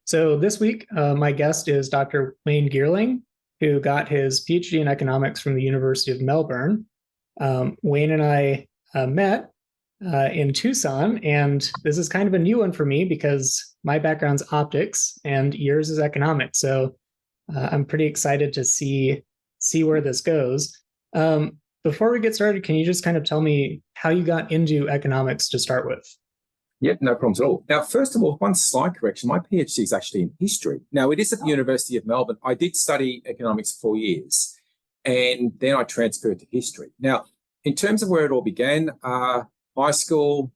So this week, my guest is Dr. Wayne Geerling, who got his PhD in economics from the University of Melbourne. Wayne and I met in Tucson, and this is kind of a new one for me because my background's optics and yours is economics. So I'm pretty excited to see where this goes. Before we get started, can you just kind of tell me how you got into economics to start with? Yeah, no problems at all. Now, first of all, one slight correction. My PhD is actually in history. Now, it is at the University of Melbourne. I did study economics for 4 years, and then I transferred to history. Now, in terms of where it all began, high school,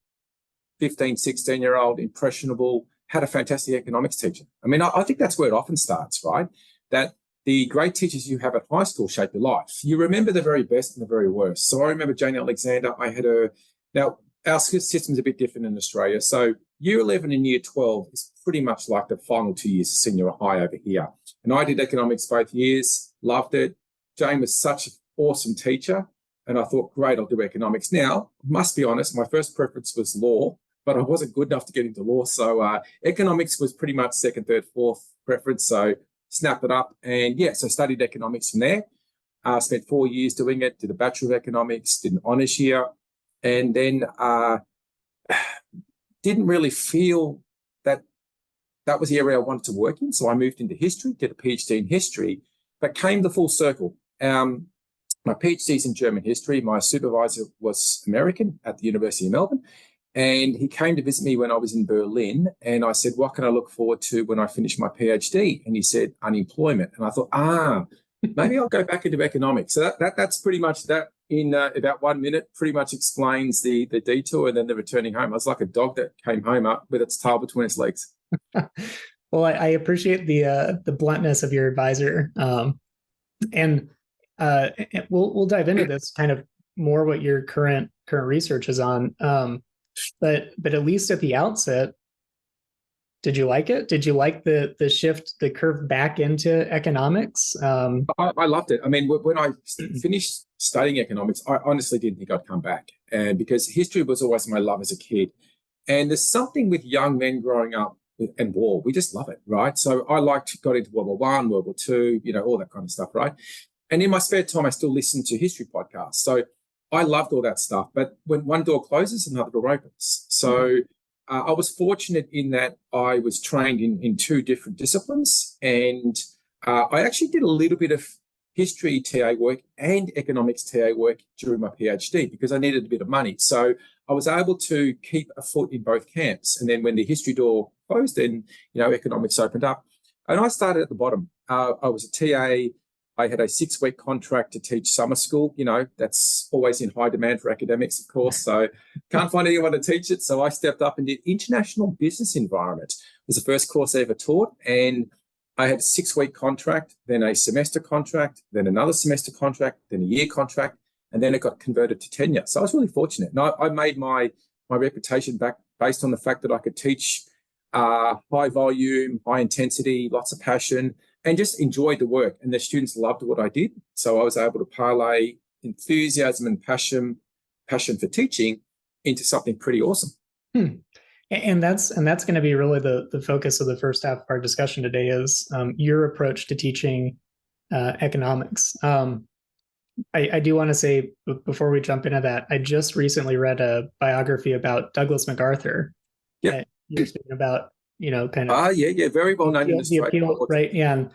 15, 16-year-old, impressionable, had a fantastic economics teacher. I mean, I think that's where it often starts, right? That the great teachers you have at high school shape your life. You remember the very best and the very worst. So I remember Jane Alexander. I had her. Now, our system's a bit different in Australia. So year 11 and year 12 is pretty much like the final 2 years of senior high over here. And I did economics both years, loved it. Jane was such an awesome teacher. And I thought, great, I'll do economics. Now, must be honest, my first preference was law, but I wasn't good enough to get into law. So economics was pretty much second, third, fourth preference. So snapped it up. And yeah, so studied economics from there. Spent 4 years doing it, did a Bachelor of Economics, did an honours year. And then didn't really feel that that was the area I wanted to work in. So I moved into history, did a PhD in history, but came the full circle. My PhD's in German history. My supervisor was American at the University of Melbourne. And he came to visit me when I was in Berlin. And I said, what can I look forward to when I finish my PhD? And he said, unemployment. And I thought, maybe I'll go back into economics. So that's pretty much that. In about 1 minute, pretty much explains the detour and then the returning home. I was like a dog that came home up with its tail between its legs. Well, I appreciate the bluntness of your advisor, and we'll dive into this kind of more what your current research is on. But at least at the outset, did you like it? Did you like the shift, the curve back into economics? I loved it. I mean, when I finished studying economics, I honestly didn't think I'd come back. And because history was always my love as a kid. And there's something with young men growing up and war. We just love it, right? So I got into World War I, World War II, all that kind of stuff, right? And in my spare time, I still listen to history podcasts. So I loved all that stuff. But when one door closes, another door opens. So I was fortunate in that I was trained in two different disciplines. And I actually did a little bit of history TA work and economics TA work during my PhD because I needed a bit of money. So I was able to keep a foot in both camps. And then when the history door closed, then, economics opened up. And I started at the bottom. I was a TA. I had a 6-week contract to teach summer school. That's always in high demand for academics, of course. So can't find anyone to teach it. So I stepped up and did international business environment. It was the first course I ever taught. And I had a 6-week contract, then a semester contract, then another semester contract, then a year contract, and then it got converted to tenure. So I was really fortunate. And I made my reputation back based on the fact that I could teach high volume, high intensity, lots of passion, and just enjoyed the work. And the students loved what I did. So I was able to parlay enthusiasm and passion for teaching into something pretty awesome. And that's going to be really the focus of the first half of our discussion today is your approach to teaching economics. I do want to say before we jump into that, I just recently read a biography about Douglas MacArthur. Yeah, you're speaking about kind of very well known in the appeal, right? Yeah, and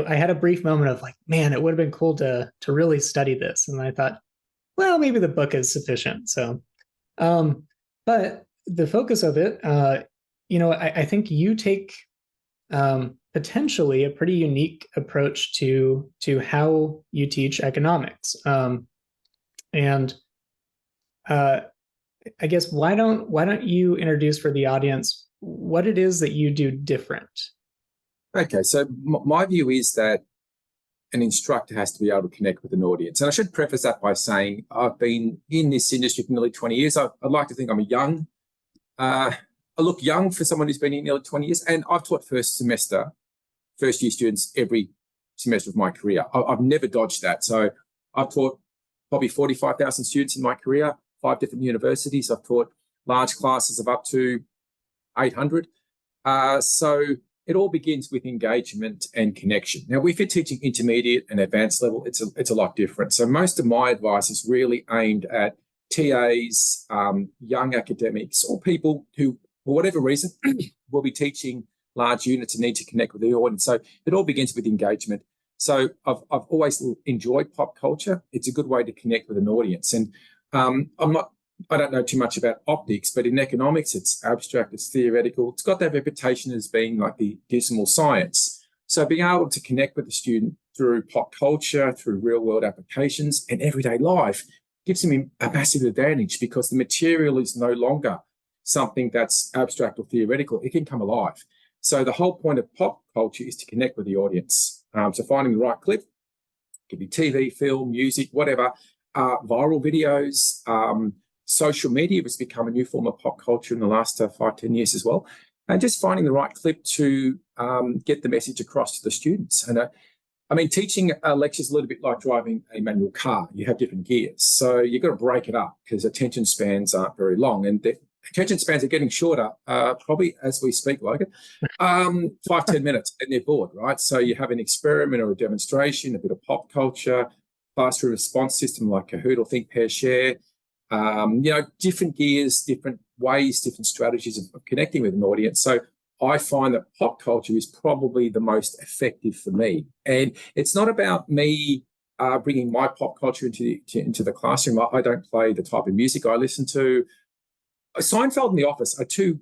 I had a brief moment of like, man, it would have been cool to really study this, and I thought, well, maybe the book is sufficient. So, but the focus of it, I think you take potentially a pretty unique approach to how you teach economics. And I guess why don't you introduce for the audience what it is that you do different? Okay, so my view is that an instructor has to be able to connect with an audience. And I should preface that by saying I've been in this industry for nearly 20 years. I'd like to think I'm I look young for someone who's been in nearly 20 years. And I've taught first year students every semester of my career. I've never dodged that. So I've taught probably 45,000 students in my career, 5 different universities. I've taught large classes of up to 800. So it all begins with engagement and connection. Now, if you're teaching intermediate and advanced level, it's a lot different. So most of my advice is really aimed at TAs, young academics, or people who, for whatever reason, will be teaching large units and need to connect with the audience. So it all begins with engagement. So I've always enjoyed pop culture. It's a good way to connect with an audience. And I don't know too much about optics, but in economics, it's abstract, it's theoretical. It's got that reputation as being like the dismal science. So being able to connect with the student through pop culture, through real world applications and everyday life gives them a massive advantage, because the material is no longer something that's abstract or theoretical. It can come alive. So the whole point of pop culture is to connect with the audience. So finding the right clip, it could be TV, film, music, whatever, viral videos, social media has become a new form of pop culture in the last 5-10 years as well. And just finding the right clip to get the message across to the students. And I mean, teaching lectures is a little bit like driving a manual car. You have different gears. So you've got to break it up, because attention spans aren't very long. And the attention spans are getting shorter, probably as we speak, Logan. 5-10 minutes and they're bored, right? So you have an experiment or a demonstration, a bit of pop culture, classroom response system like Kahoot or Think, Pair, Share. Different gears, different ways, different strategies of connecting with an audience. So I find that pop culture is probably the most effective for me. And it's not about me bringing my pop culture into the classroom. I don't play the type of music I listen to. Seinfeld and The Office are two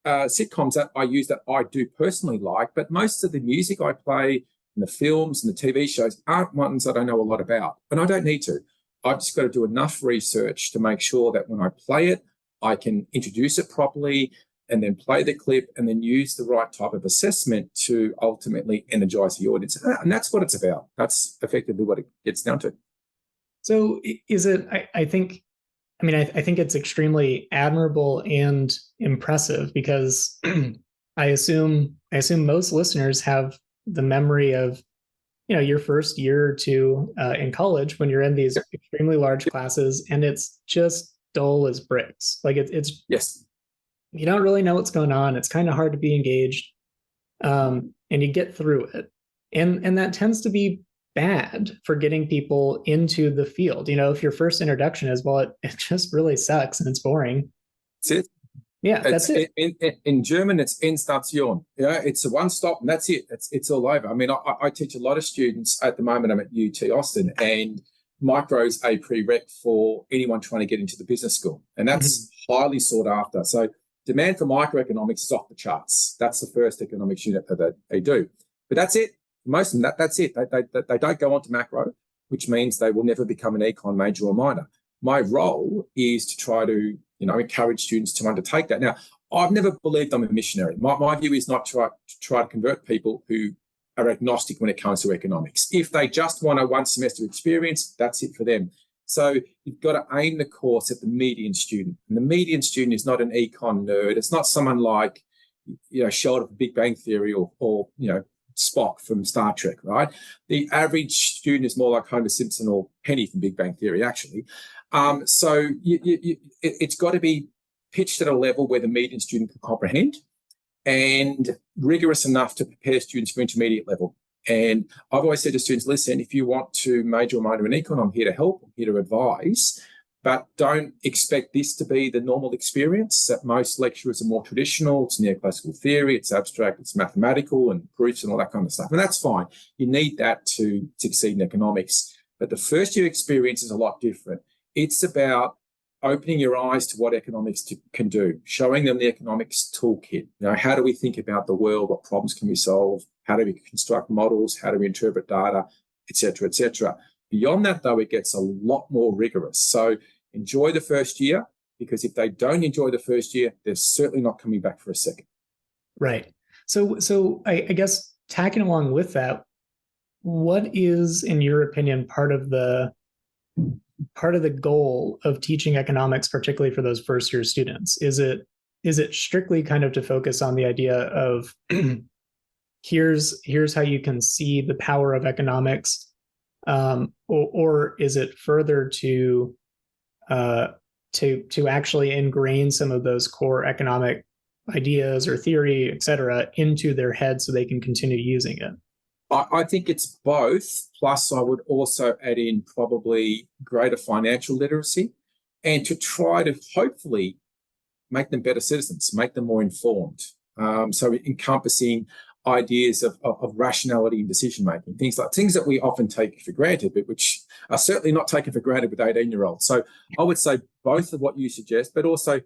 sitcoms that I use that I do personally like, but most of the music I play and the films and the TV shows aren't ones that I know a lot about, and I don't need to. I've just got to do enough research to make sure that when I play it, I can introduce it properly and then play the clip and then use the right type of assessment to ultimately energize the audience. And that's what it's about. That's effectively what it gets down to. So is it, I think it's extremely admirable and impressive, because I assume most listeners have the memory of, your first year or two in college, when you're in these extremely large classes and it's just dull as bricks. Like it's yes, you don't really know what's going on. It's kind of hard to be engaged, and you get through it, and that tends to be bad for getting people into the field. If your first introduction is, well, it just really sucks and it's boring. that's it. Yeah, that's it. In German, it's Endstation. It's a one stop and that's it. It's all over. I mean, I teach a lot of students at the moment. I'm at UT Austin, and micro's a prereq for anyone trying to get into the business school, and that's highly sought after. So demand for microeconomics is off the charts. That's the first economics unit that they do. But that's it. Most of them, that's it. They don't go on to macro, which means they will never become an econ major or minor. My role is to try to, encourage students to undertake that. Now, I've never believed I'm a missionary. My view is not to try to convert people who are agnostic when it comes to economics. If they just want a one semester experience, that's it for them. So you've got to aim the course at the median student. And the median student is not an econ nerd. It's not someone like, Sheldon from Big Bang Theory or Spock from Star Trek, right? The average student is more like Homer Simpson or Penny from Big Bang Theory, actually. So it's got to be pitched at a level where the median student can comprehend, and rigorous enough to prepare students for intermediate level. And I've always said to students, listen, if you want to major or minor in econ, I'm here to help, I'm here to advise, but don't expect this to be the normal experience. That most lecturers are more traditional. It's neoclassical theory, it's abstract, it's mathematical and proofs and all that kind of stuff. And that's fine. You need that to succeed in economics. But the first year experience is a lot different. It's about opening your eyes to what economics can do, showing them the economics toolkit. How do we think about the world? What problems can we solve? How do we construct models? How do we interpret data, et cetera, et cetera. Beyond that, though, it gets a lot more rigorous. So enjoy the first year, because if they don't enjoy the first year, they're certainly not coming back for a second. Right. So I guess tacking along with that, what is, in your opinion, part of the goal of teaching economics, particularly for those first year students? Is it strictly kind of to focus on the idea of here's how you can see the power of economics, or is it further to actually ingrain some of those core economic ideas or theory, etc., into their head so they can continue using it? I think it's both. Plus, I would also add in probably greater financial literacy and to try to hopefully make them better citizens, make them more informed. So encompassing ideas of rationality in decision making, things that we often take for granted, but which are certainly not taken for granted with 18-year-olds. So I would say both of what you suggest, but also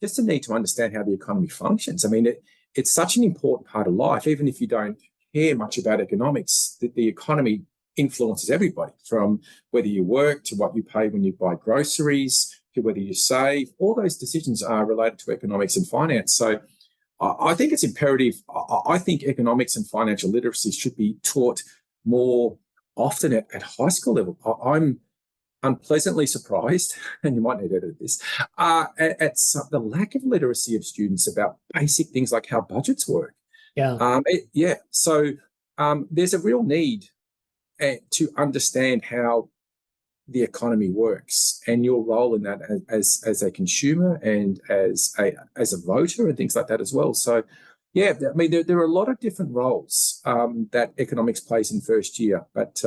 just the need to understand how the economy functions. I mean, it's such an important part of life, even if you don't care much about economics, that the economy influences everybody, from whether you work to what you pay when you buy groceries to whether you save. All those decisions are related to economics and finance. So I think it's imperative. I think economics and financial literacy should be taught more often at high school level. I'm unpleasantly surprised, and you might need to edit this, at the lack of literacy of students about basic things like how budgets work. Yeah. So there's a real need to understand how the economy works and your role in that as a consumer and as a voter and things like that as well. So, yeah, I mean, there are a lot of different roles that economics plays in first year, but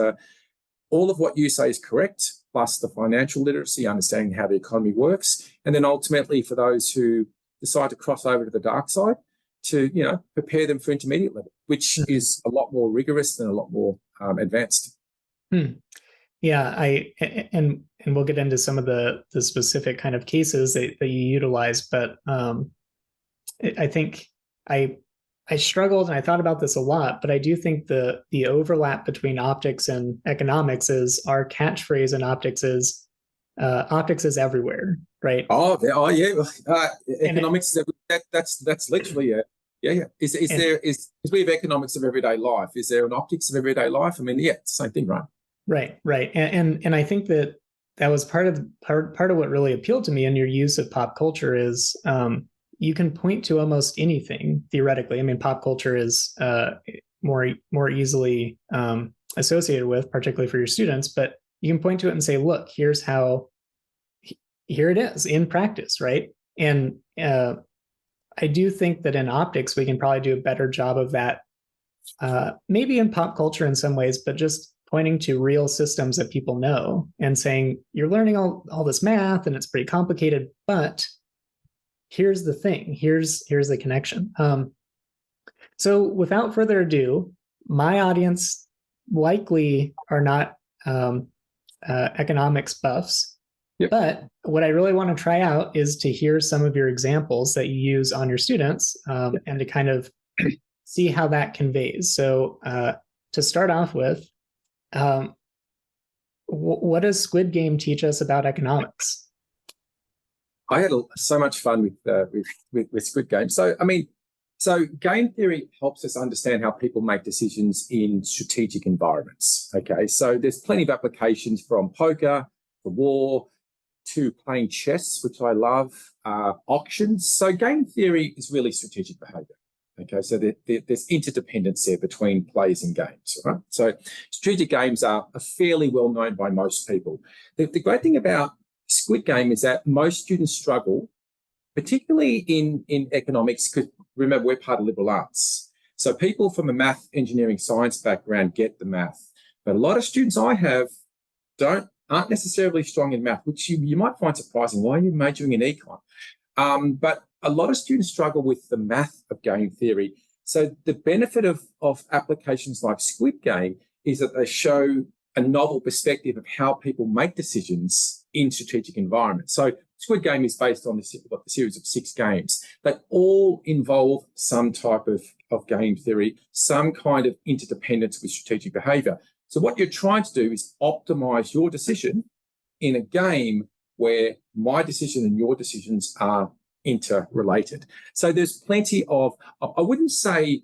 all of what you say is correct, plus the financial literacy, understanding how the economy works, and then ultimately for those who decide to cross over to the dark side, to prepare them for intermediate level, which is a lot more rigorous and a lot more advanced. Yeah, and we'll get into some of the specific kind of cases that you utilize, but I think I struggled and I thought about this a lot, but I do think the overlap between optics and economics is our catchphrase in optics is everywhere, right? Yeah. Economics is that's literally yeah. Is we have economics of everyday life? Is there an optics of everyday life? I mean, yeah, it's the same thing, right? Right. And I think that was part of what really appealed to me in your use of pop culture is you can point to almost anything theoretically. I mean, pop culture is more easily associated with, particularly for your students, but you can point to it and say, look, here it is in practice, right? And I do think that in optics, we can probably do a better job of that, maybe in pop culture in some ways, but just pointing to real systems that people know and saying, you're learning all this math and it's pretty complicated, but here's the thing, here's the connection. So without further ado, my audience likely are not economics buffs, Yep. But what I really want to try out is to hear some of your examples that you use on your students and to kind of see how that conveys. So to start off with, what does Squid Game teach us about economics? I had so much fun with Squid Game. So, I mean, game theory helps us understand how people make decisions in strategic environments. Okay, so there's plenty of applications from poker to war to playing chess, which I love, auctions. So game theory is really strategic behavior. Okay, so there's interdependence there between plays and games, right? So strategic games are fairly well known by most people. The great thing about Squid Game is that most students struggle, particularly in economics, because remember, we're part of liberal arts. So people from a math, engineering, science background get the math. But a lot of students I have aren't necessarily strong in math, which you might find surprising. Why are you majoring in econ? But a lot of students struggle with the math of game theory. So the benefit of applications like Squid Game is that they show a novel perspective of how people make decisions in strategic environments. So Squid Game is based on the series of 6 games that all involve some type of game theory, some kind of interdependence with strategic behavior. So what you're trying to do is optimize your decision in a game where my decision and your decisions are interrelated. So there's plenty of, I wouldn't say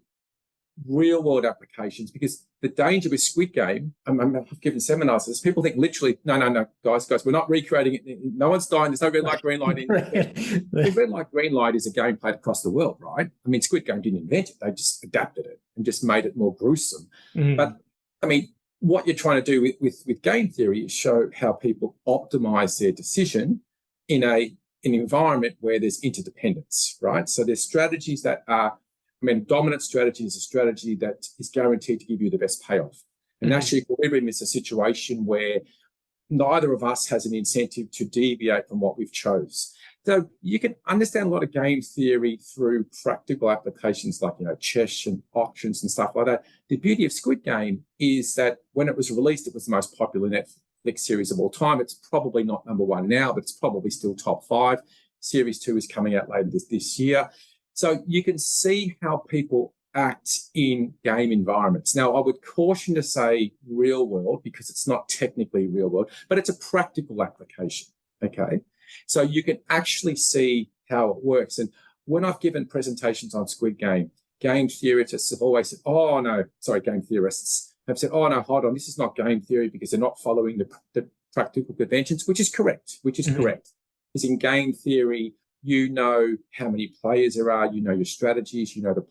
real world applications, because the danger with Squid Game, I've given seminars on this, people think literally, no, guys, we're not recreating it. No one's dying. There's no red light, green light. The red light, green light is a game played across the world, right? I mean, Squid Game didn't invent it. They just adapted it and just made it more gruesome. Mm. But I mean, what you're trying to do with game theory is show how people optimize their decision in a an environment where there's interdependence, right? So there's strategies that are, dominant strategy is a strategy that is guaranteed to give you the best payoff. And national equilibrium is a situation where neither of us has an incentive to deviate from what we've chose. So you can understand a lot of game theory through practical applications like, chess and auctions and stuff like that. The beauty of Squid Game is that when it was released, it was the most popular Netflix series of all time. It's probably not number one now, but it's probably still top 5. Series 2 is coming out later this year. So you can see how people act in game environments. Now, I would caution to say real world because it's not technically real world, but it's a practical application, okay? So you can actually see how it works. And when I've given presentations on Squid Game, game theorists have always said, game theorists have said, oh, no, hold on, this is not game theory because they're not following the practical conventions, which is correct, correct. Because in game theory, you know how many players there are, you know your strategies, you know the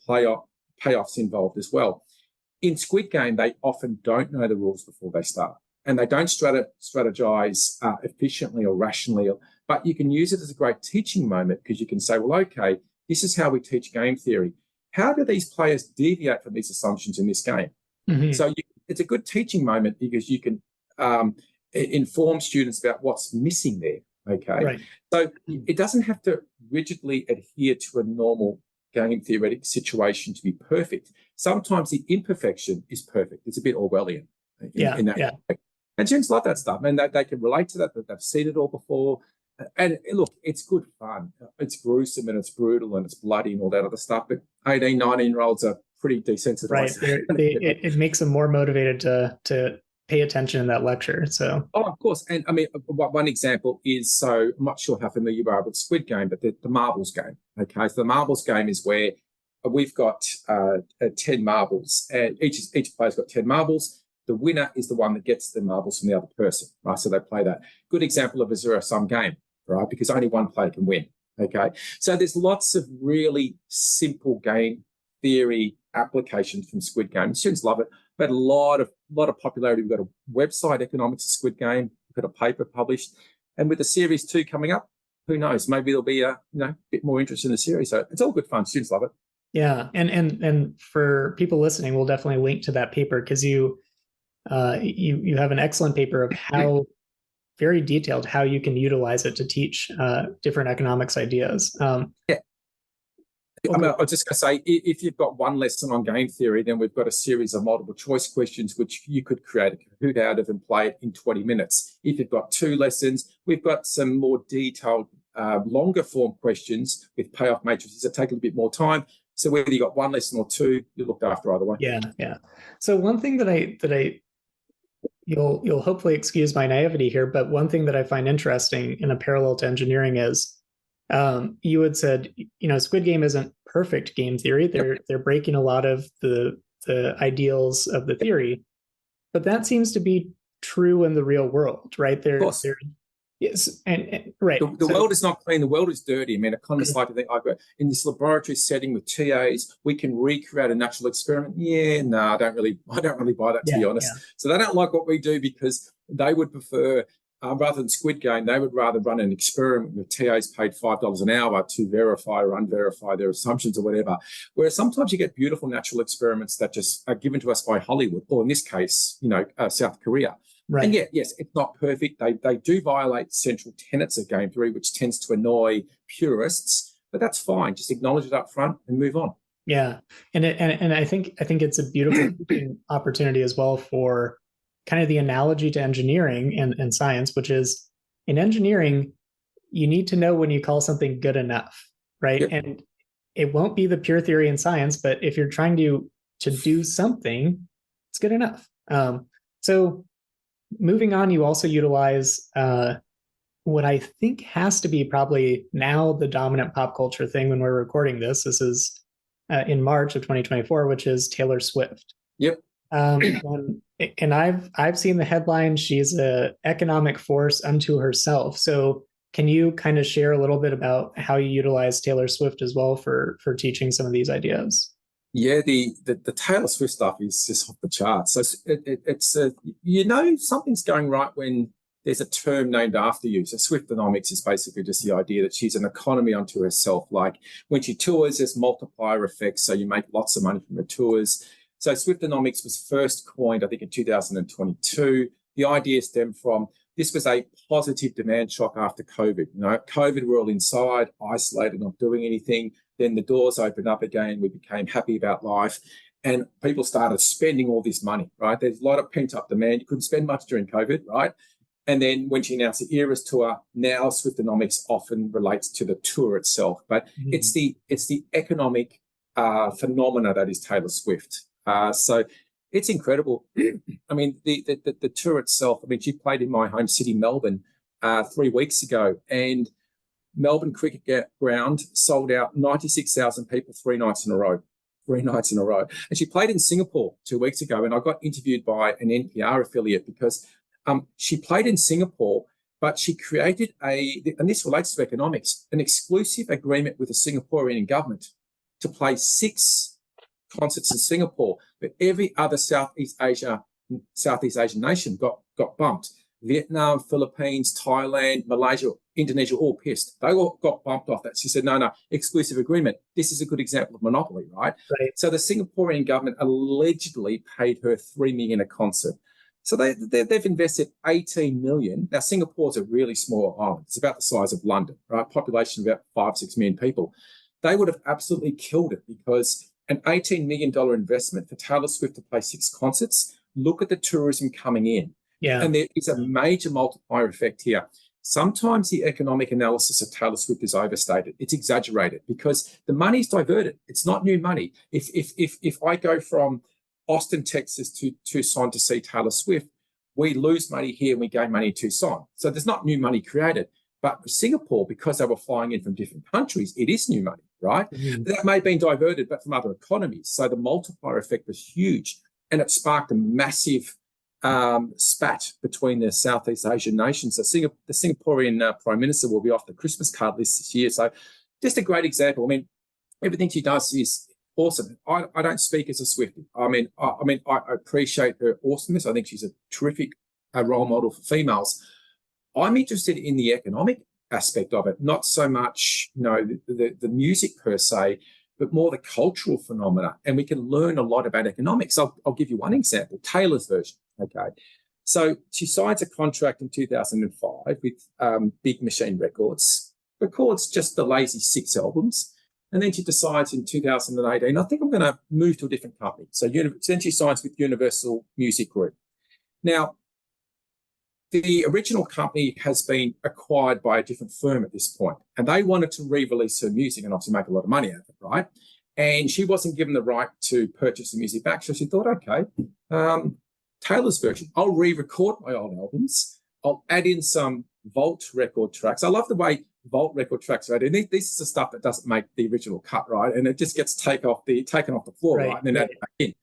payoffs involved as well. In Squid Game, they often don't know the rules before they start, and they don't strategize efficiently or rationally, but you can use it as a great teaching moment because you can say, well, okay, this is how we teach game theory. How do these players deviate from these assumptions in this game? So it's a good teaching moment because you can inform students about what's missing there, okay? Right. So it doesn't have to rigidly adhere to a normal game theoretic situation to be perfect. Sometimes the imperfection is perfect. It's a bit Orwellian in that respect. And students love that stuff, and they can relate to that they've seen it all before. And look, it's good fun. It's gruesome and it's brutal and it's bloody and all that other stuff. But 18, 19-year-olds are pretty desensitized. Right. It makes them more motivated to pay attention in that lecture. So, of course. And one example is, so I'm not sure how familiar you are with Squid Game, but the marbles game. Okay, so the marbles game is where we've got 10 marbles, and each player's got 10 marbles. The winner is the one that gets the marbles from the other person, right? So they play that. Good example of a zero-sum game, right? Because only one player can win. Okay, so there's lots of really simple game theory applications from Squid Game. Students love it. We've had a lot of popularity. We've got a website, Economics of Squid Game. We've got a paper published, and with the series 2 coming up, who knows? Maybe there'll be a bit more interest in the series. So it's all good fun. Students love it. Yeah, and for people listening, we'll definitely link to that paper because you have an excellent paper of how very detailed how you can utilize it to teach different economics ideas. I was just going to say, if you've got one lesson on game theory, then we've got a series of multiple choice questions, which you could create a Kahoot out of and play it in 20 minutes. If you've got 2 lessons, we've got some more detailed, longer form questions with payoff matrices that take a little bit more time. So whether you got 1 lesson or 2, you're looked after either way. Yeah. So one thing that you'll hopefully excuse my naivety here, but one thing that I find interesting in a parallel to engineering is you had said, Squid Game isn't perfect game theory. They're breaking a lot of the ideals of the theory, but that seems to be true in the real world, right? Yes, and right. The world is not clean. The world is dirty. Economists like to think, in this laboratory setting with TAs, we can recreate a natural experiment. Yeah, no, I don't really buy that, to be honest. Yeah. So they don't like what we do because they would prefer, rather than Squid Game, they would rather run an experiment with TAs paid $5 an hour to verify or unverify their assumptions or whatever. Whereas sometimes you get beautiful natural experiments that just are given to us by Hollywood, or in this case, South Korea. Right. And yes, it's not perfect. They do violate central tenets of game theory, which tends to annoy purists, but that's fine. Just acknowledge it up front and move on. Yeah, and I think it's a beautiful opportunity as well for kind of the analogy to engineering and science, which is in engineering, you need to know when you call something good enough, right? Yep. And it won't be the pure theory in science, but if you're trying to do something, it's good enough. So moving on, you also utilize what I think has to be probably now the dominant pop culture thing when we're recording this. This is in March of 2024, which is Taylor Swift. Yep. And I've seen the headline. She's an economic force unto herself. So can you kind of share a little bit about how you utilize Taylor Swift as well for teaching some of these ideas? Yeah, the Taylor Swift stuff is just off the charts. So it's something's going right when there's a term named after you. So Swiftonomics is basically just the idea that she's an economy unto herself. Like when she tours, there's multiplier effects, so you make lots of money from her tours. So Swiftonomics was first coined, I think, in 2022. The idea stemmed from this was a positive demand shock after COVID. You know, COVID, we're all inside, isolated, not doing anything. Then the doors opened up again. We became happy about life. And people started spending all this money, right? There's a lot of pent-up demand. You couldn't spend much during COVID, right? And then when she announced the Eras tour, now Swiftonomics often relates to the tour itself. But it's the economic phenomena that is Taylor Swift. So it's incredible. I mean, the tour itself, I mean, she played in my home city, Melbourne, 3 weeks ago. And Melbourne Cricket Ground sold out 96,000 people 3 nights in a row. 3 nights in a row. And she played in Singapore 2 weeks ago. And I got interviewed by an NPR affiliate because she played in Singapore, but she created and this relates to economics, an exclusive agreement with the Singaporean government to play 6 concerts in Singapore. But every other Southeast Asian nation got bumped. Vietnam, Philippines, Thailand, Malaysia, Indonesia, all pissed. They all got bumped off that. She said, no, exclusive agreement. This is a good example of monopoly, right? So the Singaporean government allegedly paid her $3 million a concert. So they've invested $18 million. Now, Singapore's a really small island. It's about the size of London, right? Population of about 5-6 million people. They would have absolutely killed it because an $18 million investment for Taylor Swift to play 6 concerts, look at the tourism coming in. Yeah. And there is a major multiplier effect here. Sometimes the economic analysis of Taylor Swift is overstated. It's exaggerated because the money's diverted. It's not new money. If I go from Austin, Texas to Tucson to see Taylor Swift, we lose money here and we gain money in Tucson. So there's not new money created. But for Singapore, because they were flying in from different countries, it is new money, right? That may have been diverted, but from other economies. So the multiplier effect was huge. And it sparked a massive spat between the Southeast Asian nations. So the Singaporean Prime Minister will be off the Christmas card list this year. So just a great example. I mean, everything she does is awesome. I don't speak as a Swiftie. I appreciate her awesomeness. I think she's a terrific role model for females. I'm interested in the economic aspect of it, not so much, the music per se, but more the cultural phenomena. And we can learn a lot about economics. I'll give you one example, Taylor's version. Okay. So she signs a contract in 2005 with Big Machine Records, records just the lazy 6 albums. And then she decides in 2018, I think I'm going to move to a different company. So then she signs with Universal Music Group. Now, the original company has been acquired by a different firm at this point, and they wanted to re-release her music and obviously make a lot of money out of it, right? And she wasn't given the right to purchase the music back. So she thought, okay, Taylor's version, I'll re-record my old albums. I'll add in some vault record tracks. I love the way vault record tracks are added. This is the stuff that doesn't make the original cut, right? And it just gets taken off the floor, right? And then added back in.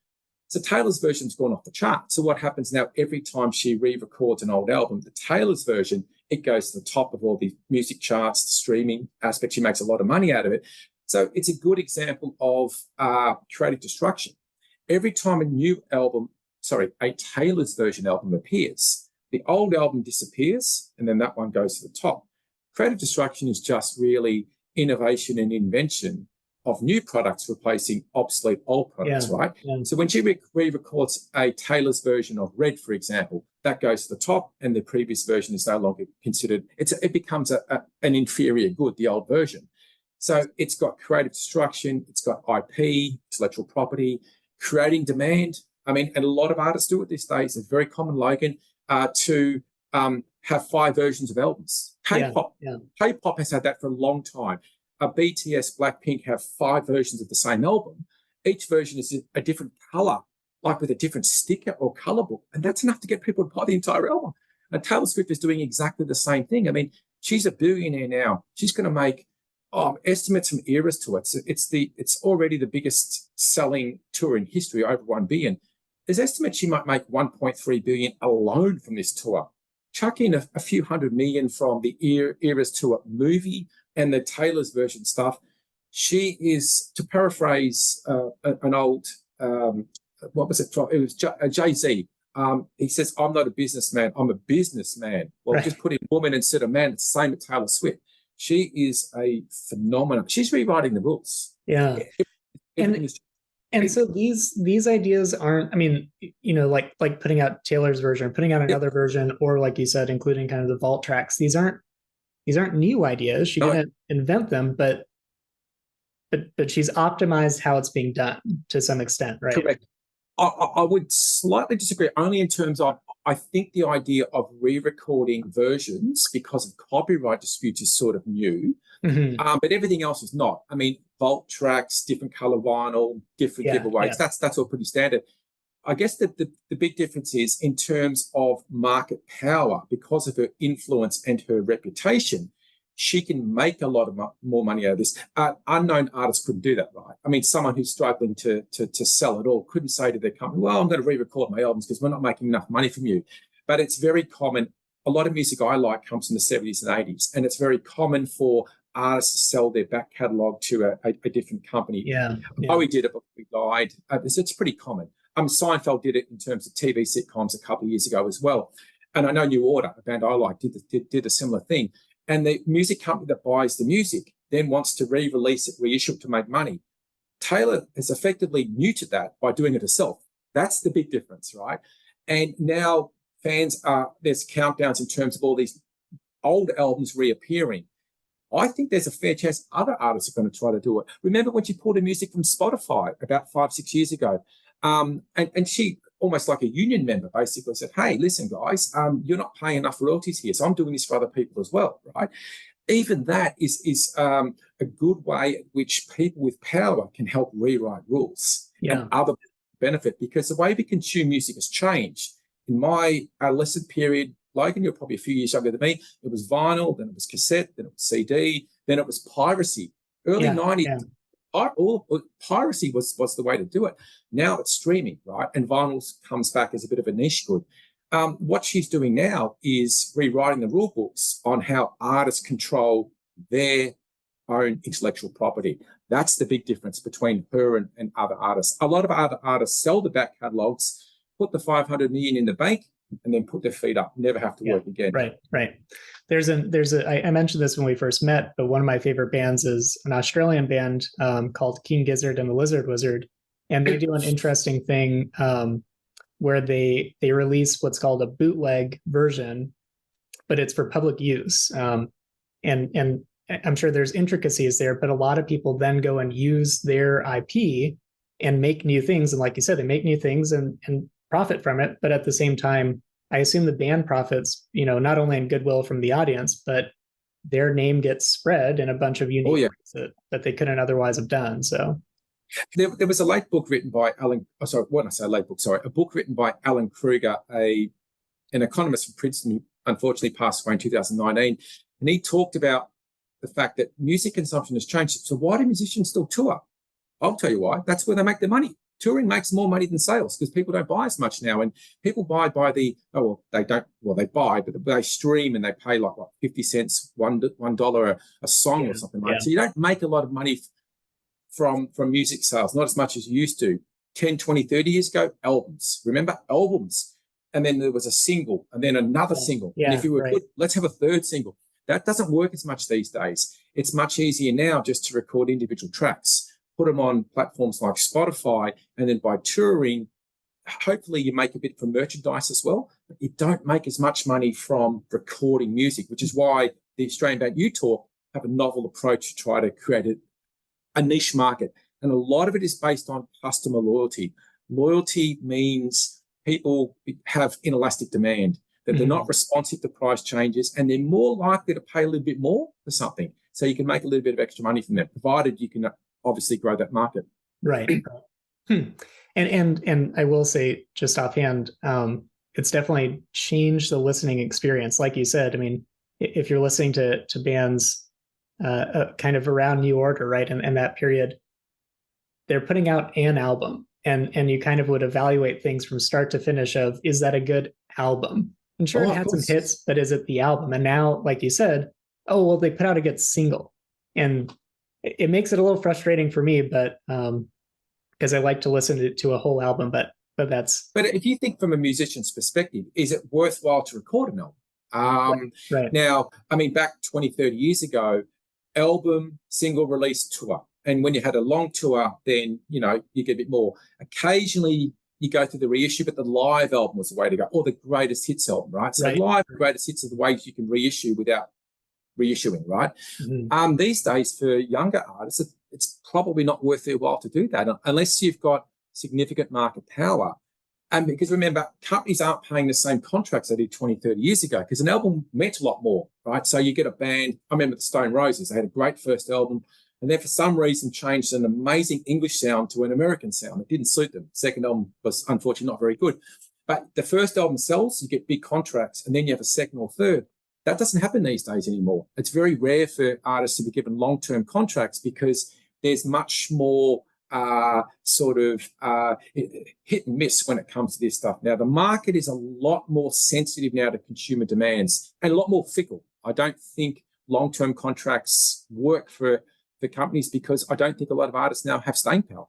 So Taylor's version's gone off the chart. So what happens now, every time she re-records an old album, the Taylor's version, it goes to the top of all the music charts, the streaming aspect. She makes a lot of money out of it. So it's a good example of creative destruction. Every time a Taylor's version album appears, the old album disappears, and then that one goes to the top. Creative destruction is just really innovation and invention of new products replacing obsolete old products, right? Yeah. So when she re-records a Taylor's version of Red, for example, that goes to the top and the previous version is no longer considered, it becomes an inferior good, the old version. So it's got creative destruction, it's got IP, intellectual property, creating demand. I mean, and a lot of artists do it these days. It's very common, Logan, to have 5 versions of albums. K-pop has had that for a long time. BTS, Blackpink have 5 versions of the same album. Each version is a different color, like with a different sticker or color book. And that's enough to get people to buy the entire album. And Taylor Swift is doing exactly the same thing. I mean, she's a billionaire now. She's going to make estimates from Eras to it. So it's already the biggest selling tour in history, over 1 billion. There's estimates she might make 1.3 billion alone from this tour. Chuck in a few $100 million from the Eras tour movie and the Taylor's version stuff. She is, to paraphrase an old, what was it? It was Jay-Z. He says, I'm not a businessman, I'm a businessman. Well, Right. just put in woman instead of man. It's the same with Taylor Swift. She is a phenomenon. She's rewriting the rules. Yeah. Everything And is and so these ideas aren't, I mean, like putting out Taylor's version, putting out yep. another version, or like you said, including kind of the vault tracks. These aren't new ideas. She No, didn't invent them, but she's optimized how it's being done to some extent, right? correct. I would slightly disagree, only in terms of I think the idea of re-recording versions because of copyright disputes is sort of new, but everything else is not. I mean, vault tracks, different color vinyl, different giveaways. That's all pretty standard. I guess the big difference is in terms of market power, because of her influence and her reputation, she can make a lot of more money out of this. Unknown artists couldn't do that, right? I mean, someone who's struggling to sell it all couldn't say to their company, well, I'm going to re-record my albums because we're not making enough money from you. But it's very common. A lot of music I like comes from the 70s and 80s, and it's very common for artists to sell their back catalogue to a different company. Yeah. Bowie did it before he died. It's pretty common. Seinfeld did it in terms of TV sitcoms a couple of years ago as well. And I know New Order, a band I like, did a similar thing. And the music company that buys the music then wants to re-release it, reissue it to make money. Taylor has effectively muted that by doing it herself. That's the big difference, right? And now there's countdowns in terms of all these old albums reappearing. I think there's a fair chance other artists are going to try to do it. Remember when she pulled her music from Spotify about 5-6 years ago? And she, almost like a union member, basically said, hey, listen, guys, you're not paying enough royalties here, so I'm doing this for other people as well, right? Even that is a good way at which people with power can help rewrite rules and other benefit, because the way we consume music has changed. In my adolescent period, Logan, you're probably a few years younger than me, it was vinyl, then it was cassette, then it was CD, then it was piracy. Early 90s, piracy was the way to do it. Now it's streaming, right? And vinyl comes back as a bit of a niche good. What she's doing now is rewriting the rule books on how artists control their own intellectual property. That's the big difference between her and other artists. A lot of other artists sell the back catalogs, put the 500 million in the bank, and then put their feet up, never have to work again. Right. I mentioned this when we first met, but one of my favorite bands is an Australian band called King Gizzard and the Lizard Wizard. And they do an interesting thing where they release what's called a bootleg version, but it's for public use. And I'm sure there's intricacies there, but a lot of people then go and use their IP and make new things. And like you said, they make new things and profit from it. But at the same time, I assume the band profits, not only in goodwill from the audience, but their name gets spread in a bunch of unique ways that they couldn't otherwise have done. So there was a late book written by a book written by Alan Kruger, an economist from Princeton who unfortunately passed away in 2019. And he talked about the fact that music consumption has changed. So why do musicians still tour? I'll tell you why. That's where they make their money. Touring makes more money than sales because people don't buy as much now, and people buy by they buy, but they stream and they pay like 50 cents, $1 a song or something like that. So you don't make a lot of money from music sales, not as much as you used to. 10, 20, 30 years ago, albums. Remember? Albums. And then there was a single and then another single. And if you were good, let's have a third single. That doesn't work as much these days. It's much easier now just to record individual tracks, put them on platforms like Spotify, and then by touring, hopefully you make a bit from merchandise as well, but you don't make as much money from recording music, which is why the Australian band You Talk have a novel approach to try to create a niche market. And a lot of it is based on customer loyalty. Loyalty means people have inelastic demand, that they're not responsive to price changes, and they're more likely to pay a little bit more for something. So you can make a little bit of extra money from that, provided you can obviously grow that market. Right. And I will say just offhand, it's definitely changed the listening experience. Like you said, I mean, if you're listening to bands kind of around New Order, right, and that period, they're putting out an album, and you kind of would evaluate things from start to finish of, is that a good album? And sure, it had some hits, but is it the album? And now, like you said, they put out a good single. And it makes it a little frustrating for me, but because I like to listen to a whole album. But but that's But if you think from a musician's perspective, is it worthwhile to record an album? right. Now, I mean, back 20, 30 years ago, album, single release, tour. And when you had a long tour, then, you know, you get a bit more. Occasionally, you go through the reissue, but the live album was the way to go, or the greatest hits album, right? So Right. live greatest hits are the ways you can reissue without reissuing, right? Mm-hmm. These days, for younger artists, it's probably not worth their while to do that unless you've got significant market power. And because remember, companies aren't paying the same contracts they did 20, 30 years ago because an album meant a lot more, right? So you get a band, I remember the Stone Roses, they had a great first album, and then for some reason changed an amazing English sound to an American sound. It didn't suit them. Second album was unfortunately not very good. But the first album sells, you get big contracts, and then you have a second or third. That doesn't happen these days anymore. It's very rare for artists to be given long-term contracts because there's much more hit and miss when it comes to this stuff. Now, the market is a lot more sensitive now to consumer demands and a lot more fickle. I don't think long-term contracts work for companies because I don't think a lot of artists now have staying power.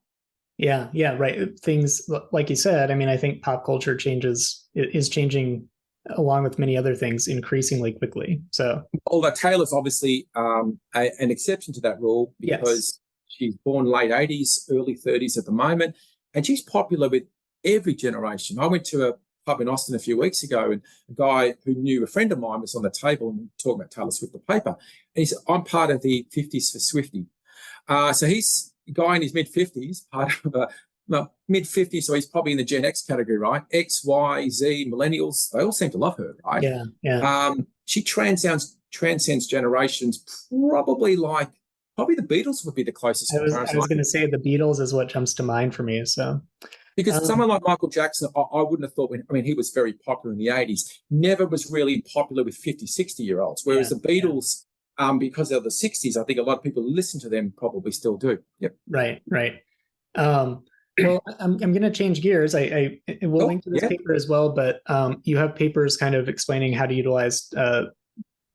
Yeah, right. Things like you said, I mean, I think pop culture is changing along with many other things increasingly quickly. So, although Taylor's obviously an exception to that rule because she's born late 80s, early 30s at the moment, and she's popular with every generation. I went to a pub in Austin a few weeks ago, and a guy who knew a friend of mine was on the table and talking about Taylor Swift, the paper. And he said, I'm part of the 50s for Swifty. So he's a guy in his mid-50s, part of mid-50s, so he's probably in the Gen X category, right? X, Y, Z, millennials, they all seem to love her, right? Yeah. She transcends generations, probably the Beatles would be the closest comparison. I was going to say the Beatles is what jumps to mind for me. So, because someone like Michael Jackson, I wouldn't have thought, he was very popular in the 80s, never was really popular with 50, 60-year-olds, whereas the Beatles, because they're the 60s, I think a lot of people who listen to them probably still do. Yep. Right. Well, I'm going to change gears. I will link to this paper as well, but you have papers kind of explaining how to utilize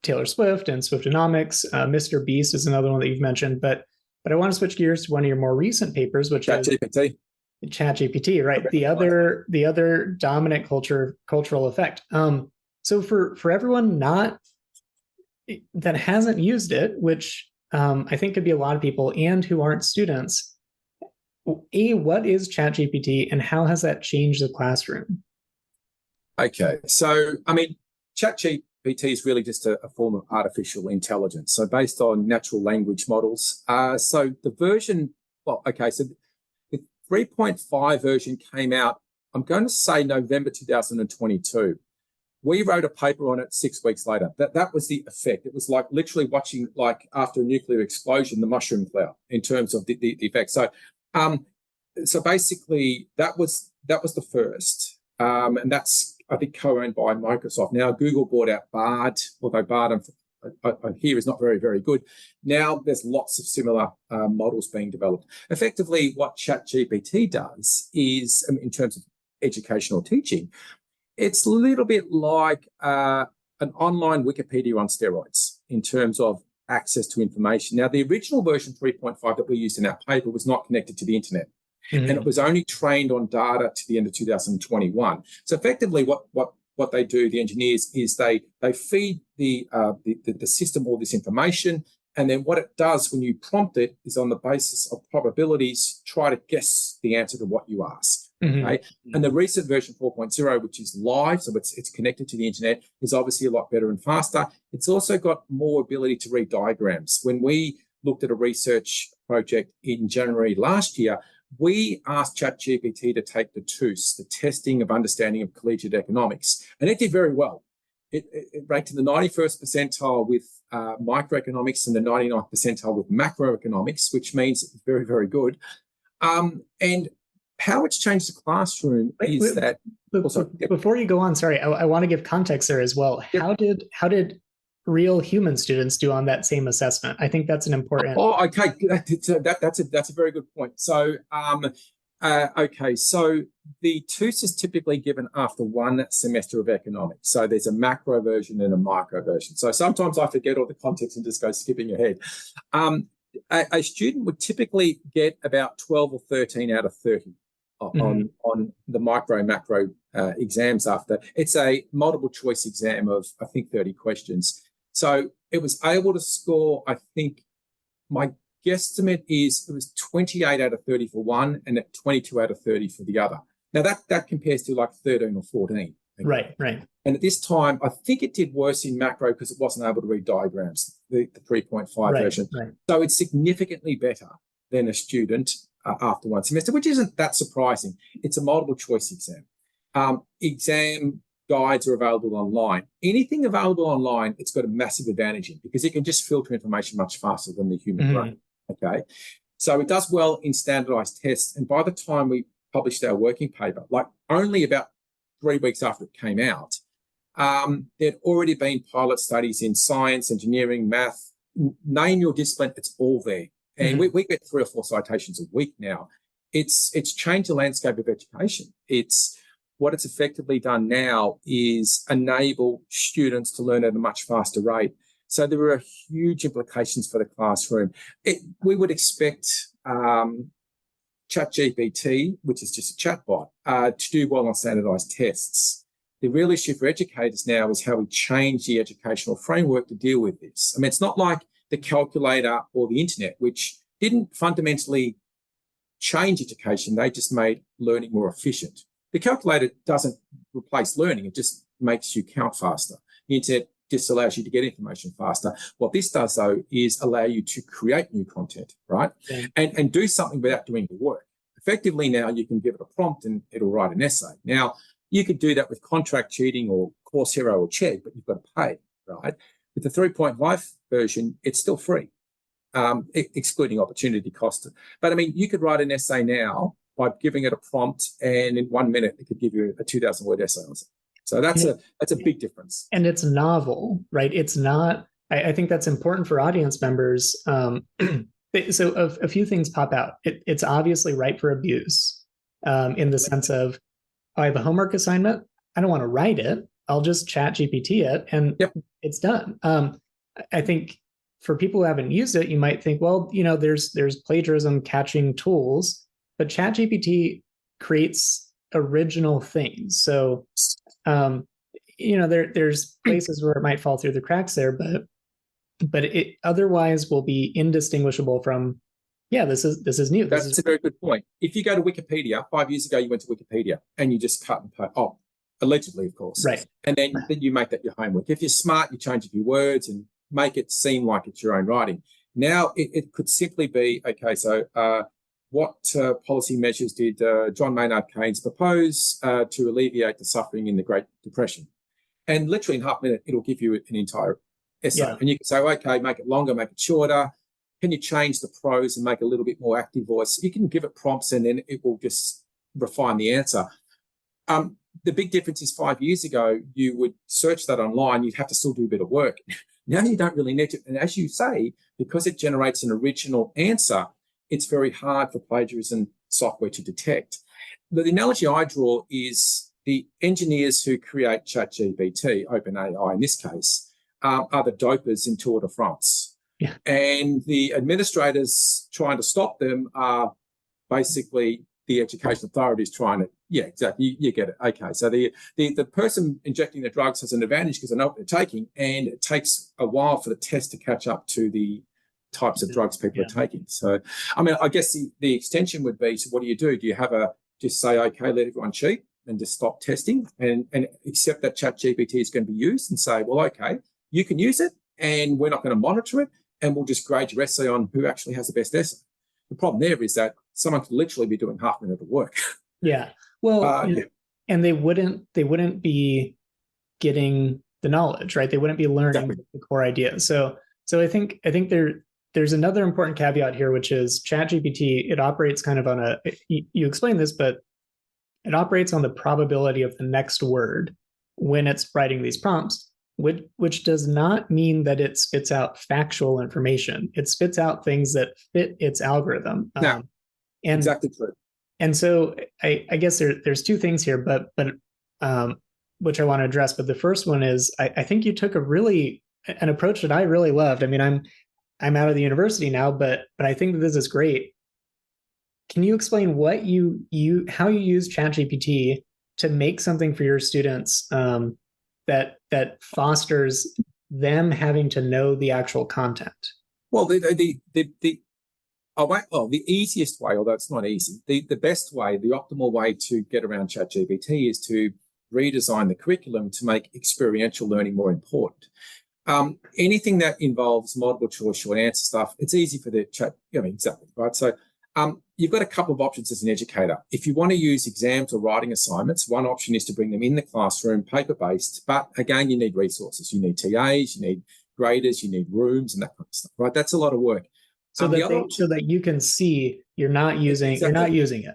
Taylor Swift and Swiftonomics. Mr. Beast is another one that you've mentioned, but I want to switch gears to one of your more recent papers, which Chat GPT. Chat GPT, right? The other dominant cultural effect. So for everyone that hasn't used it, which I think could be a lot of people, and who aren't students, what is Chat GPT and how has that changed the classroom? Okay, so Chat GPT is really just a form of artificial intelligence. So based on natural language models. So the version, so the 3.5 version came out, I'm going to say November 2022. We wrote a paper on it 6 weeks later. That was the effect. It was like literally watching, like after a nuclear explosion, the mushroom cloud in terms of the effect. So basically that was the first. And that's, I think, co-owned by Microsoft. Now Google bought out Bard, although Bard I hear is not very, very good. Now there's lots of similar models being developed. Effectively, what ChatGPT does is, in terms of educational teaching, it's a little bit like an online Wikipedia on steroids in terms of access to information. Now, the original version 3.5 that we used in our paper was not connected to the internet. Mm-hmm. And it was only trained on data to the end of 2021. So effectively what they do, the engineers, is they feed the system all this information, and then what it does when you prompt it is, on the basis of probabilities, try to guess the answer to what you ask. Mm-hmm. Okay? And the recent version 4.0, which is live, so it's connected to the internet, is obviously a lot better and faster. It's also got more ability to read diagrams. When we looked at a research project in January last year, we asked ChatGPT to take the TUS, the Testing of Understanding of Collegiate Economics, and it did very well. It ranked in the 91st percentile with microeconomics and the 99th percentile with macroeconomics, which means it's very, very good. And how it's changed the classroom is that... Before you go on, sorry, I want to give context there as well. Yep. How did real human students do on that same assessment? I think that's an important... Oh, okay. That's a very good point. So, so the TUS is typically given after one semester of economics. So there's a macro version and a micro version. So sometimes I forget all the context and just go skipping ahead. A student would typically get about 12 or 13 out of 30 on the micro macro exams after. It's a multiple choice exam of, I think, 30 questions. So it was able to score, I think, my guesstimate is it was 28 out of 30 for one and 22 out of 30 for the other. Now that compares to like 13 or 14. Okay? Right. And at this time, I think it did worse in macro because it wasn't able to read diagrams, the 3.5 version. Right. So it's significantly better than a student after one semester, which isn't that surprising. It's a multiple choice exam. Exam guides are available online. Anything available online, it's got a massive advantage in because it can just filter information much faster than the human brain. Okay. So it does well in standardized tests. And by the time we published our working paper, like only about 3 weeks after it came out, there'd already been pilot studies in science, engineering, math, name your discipline, it's all there. And we get 3 or 4 citations a week now. It's changed the landscape of education. What it's effectively done now is enable students to learn at a much faster rate. So there are huge implications for the classroom. We would expect Chat GPT, which is just a chatbot, to do well on standardized tests. The real issue for educators now is how we change the educational framework to deal with this. I mean, it's not like the calculator or the internet, which didn't fundamentally change education. They just made learning more efficient. The calculator doesn't replace learning. It just makes you count faster. The internet just allows you to get information faster. What this does, though, is allow you to create new content, right? Yeah. And do something without doing the work. Effectively now, you can give it a prompt and it'll write an essay. Now, you could do that with contract cheating or Coursera or Chegg, but you've got to pay, right? With the 3.5 version, it's still free, excluding opportunity cost. But I mean, you could write an essay now by giving it a prompt, and in 1 minute, it could give you a 2,000-word essay on something. So that's a big difference. And it's novel, right? It's not, I think that's important for audience members. So a few things pop out. It's obviously ripe for abuse in the sense of, I have a homework assignment. I don't want to write it. I'll just Chat GPT it and it's done. I think for people who haven't used it, you might think, well, there's plagiarism catching tools, but Chat GPT creates original things. So, there's places where it might fall through the cracks there, but it otherwise will be indistinguishable from, this is new. That's a very good point. If you go to Wikipedia, 5 years ago, you went to Wikipedia and you just cut and paste. Oh, allegedly, of course. Right. And then you make that your homework. If you're smart, you change a few words and make it seem like it's your own writing. Now, it could simply be, okay, so what policy measures did John Maynard Keynes propose to alleviate the suffering in the Great Depression? And literally in half a minute, it'll give you an entire essay. Yeah. And you can say, okay, make it longer, make it shorter. Can you change the prose and make a little bit more active voice? You can give it prompts and then it will just refine the answer. The big difference is 5 years ago, you would search that online, you'd have to still do a bit of work. Now you don't really need to. And as you say, because it generates an original answer, it's very hard for plagiarism software to detect. The analogy I draw is the engineers who create Chat GPT, OpenAI in this case, are the dopers in Tour de France. Yeah. And the administrators trying to stop them are basically the education authorities trying to, exactly, you get it. Okay, so the person injecting the drugs has an advantage because they know what they're taking, and it takes a while for the test to catch up to the types of drugs people are taking. So, I mean, I guess the extension would be, so what do? Do you have just say, okay, let everyone cheat and just stop testing and accept that Chat GPT is going to be used and say, well, okay, you can use it and we're not going to monitor it and we'll just grade your essay on who actually has the best essay. The problem there is that someone could literally be doing half a minute of work. Yeah. Well, and they wouldn't be getting the knowledge, right? They wouldn't be learning the core ideas. So I think there's another important caveat here, which is ChatGPT. It operates kind of on you explained this, but it operates on the probability of the next word when it's writing these prompts, which does not mean that it spits out factual information. It spits out things that fit its algorithm. And exactly true. And so I guess there's two things here, but which I want to address. But the first one is I think you took an approach that I really loved. I mean, I'm out of the university now, but I think that this is great. can you explain what how you use Chat GPT to make something for your students that fosters them having to know the actual content? Well, the easiest way, although it's not easy, the best way, the optimal way to get around ChatGPT is to redesign the curriculum to make experiential learning more important. Anything that involves multiple choice, short answer stuff, it's easy for the chat. I mean, exactly, right? So you've got a couple of options as an educator. If you want to use exams or writing assignments, one option is to bring them in the classroom, paper-based, but again, you need resources. You need TAs, you need graders, you need rooms and that kind of stuff, right? That's a lot of work. So that you can see you're not using it.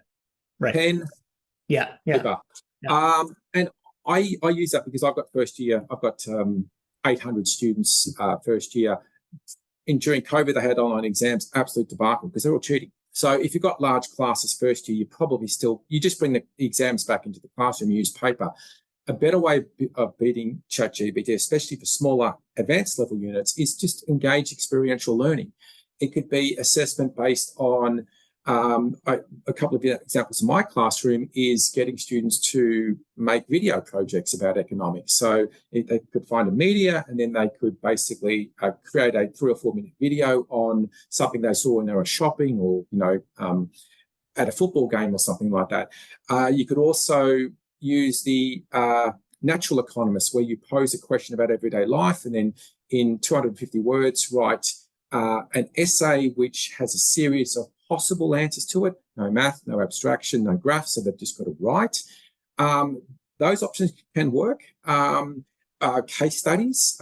Right. Pen, yeah. paper. Yeah. And I use that because I've got 800 students first year. During COVID, they had online exams, absolute debacle because they're all cheating. So if you've got large classes first year, you just bring the exams back into the classroom, you use paper. A better way of beating ChatGPT, especially for smaller advanced level units, is just engage experiential learning. It could be assessment based on a couple of examples in my classroom is getting students to make video projects about economics. So they could find a media and then they could basically create a 3 or 4 minute video on something they saw when they were shopping or, at a football game or something like that. You could also use the natural economist where you pose a question about everyday life and then in 250 words write an essay which has a series of possible answers to it. No math, no abstraction, no graphs, so they've just got to write. Those options can work. Case studies,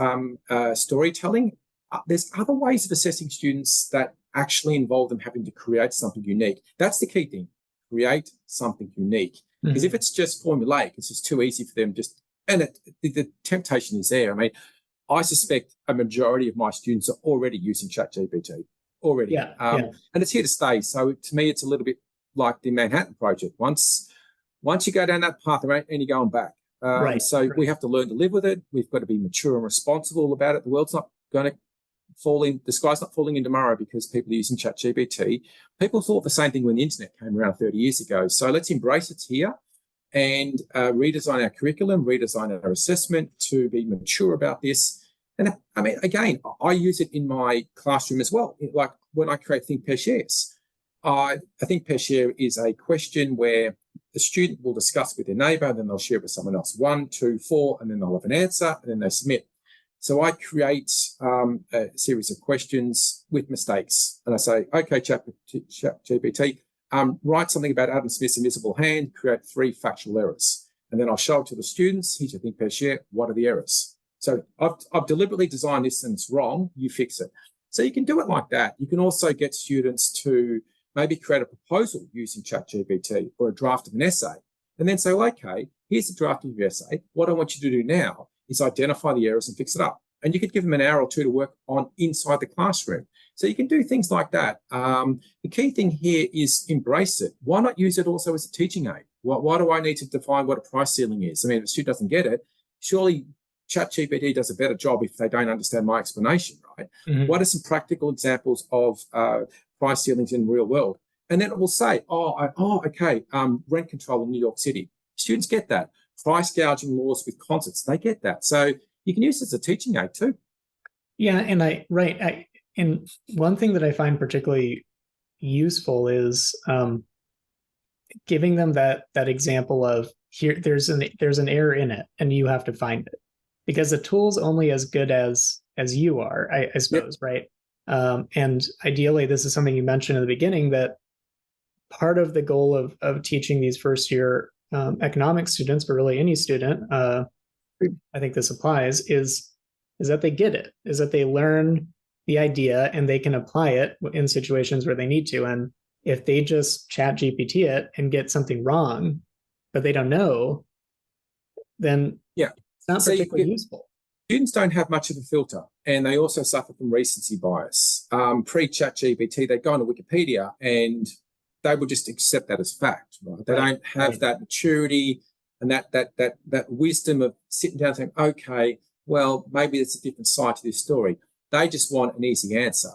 storytelling. There's other ways of assessing students that actually involve them having to create something unique. That's the key thing, create something unique. Because if it's just formulaic, it's just too easy for them the temptation is there. I mean, I suspect a majority of my students are already using ChatGPT already. And it's here to stay. So to me, it's a little bit like the Manhattan Project. Once you go down that path, there ain't any going back. We have to learn to live with it. We've got to be mature and responsible about it. The world's not going to the sky's not falling in tomorrow because people are using ChatGPT. People thought the same thing when the internet came around 30 years ago. So let's embrace it's here and redesign our curriculum, redesign our assessment to be mature about this. And I mean, again, I use it in my classroom as well. Like when I create Think Pair Shares, I think Pair Share is a question where the student will discuss with their neighbour, then they'll share it with someone else. 1, 2, 4, and then they'll have an answer, and then they submit. So I create a series of questions with mistakes, and I say, okay, ChatGPT, write something about Adam Smith's invisible hand, create 3 factual errors. And then I'll show it to the students. Here's your Think Pair Share. What are the errors? So I've deliberately designed this and it's wrong. You fix it. So you can do it like that. You can also get students to maybe create a proposal using ChatGPT or a draft of an essay and then say, well, okay, here's the draft of your essay. What I want you to do now is identify the errors and fix it up. And you could give them an hour or 2 to work on inside the classroom. So you can do things like that. The key thing here is embrace it. Why not use it also as a teaching aid? Why do I need to define what a price ceiling is? I mean, if a student doesn't get it, surely ChatGPT does a better job if they don't understand my explanation, right? What are some practical examples of price ceilings in the real world? And then it will say, okay, rent control in New York City. Students get that. Price gouging laws with concerts, they get that. So you can use it as a teaching aid too. Yeah, and one thing that I find particularly useful is giving them that example of here, there's an error in it, and you have to find it. Because the tool's only as good as you are, I suppose, right? And ideally, this is something you mentioned in the beginning, that part of the goal of teaching these first year economics students, but really any student, I think this applies, is that they get it, is that they learn the idea and they can apply it in situations where they need to. And if they just Chat GPT it and get something wrong, but they don't know, then it's not particularly useful. Students don't have much of a filter, and they also suffer from recency bias. Pre-Chat GPT, they go on to Wikipedia and they will just accept that as fact. Right? They don't have that maturity and that wisdom of sitting down and saying, okay, well, maybe there's a different side to this story. They just want an easy answer.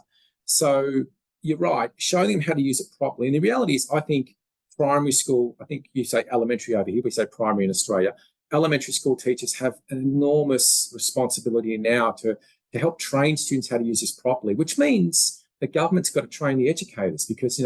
So you're right, showing them how to use it properly. And the reality is, I think primary school, I think you say elementary over here, we say primary in Australia. Elementary school teachers have an enormous responsibility now to help train students how to use this properly, which means the government's got to train the educators because,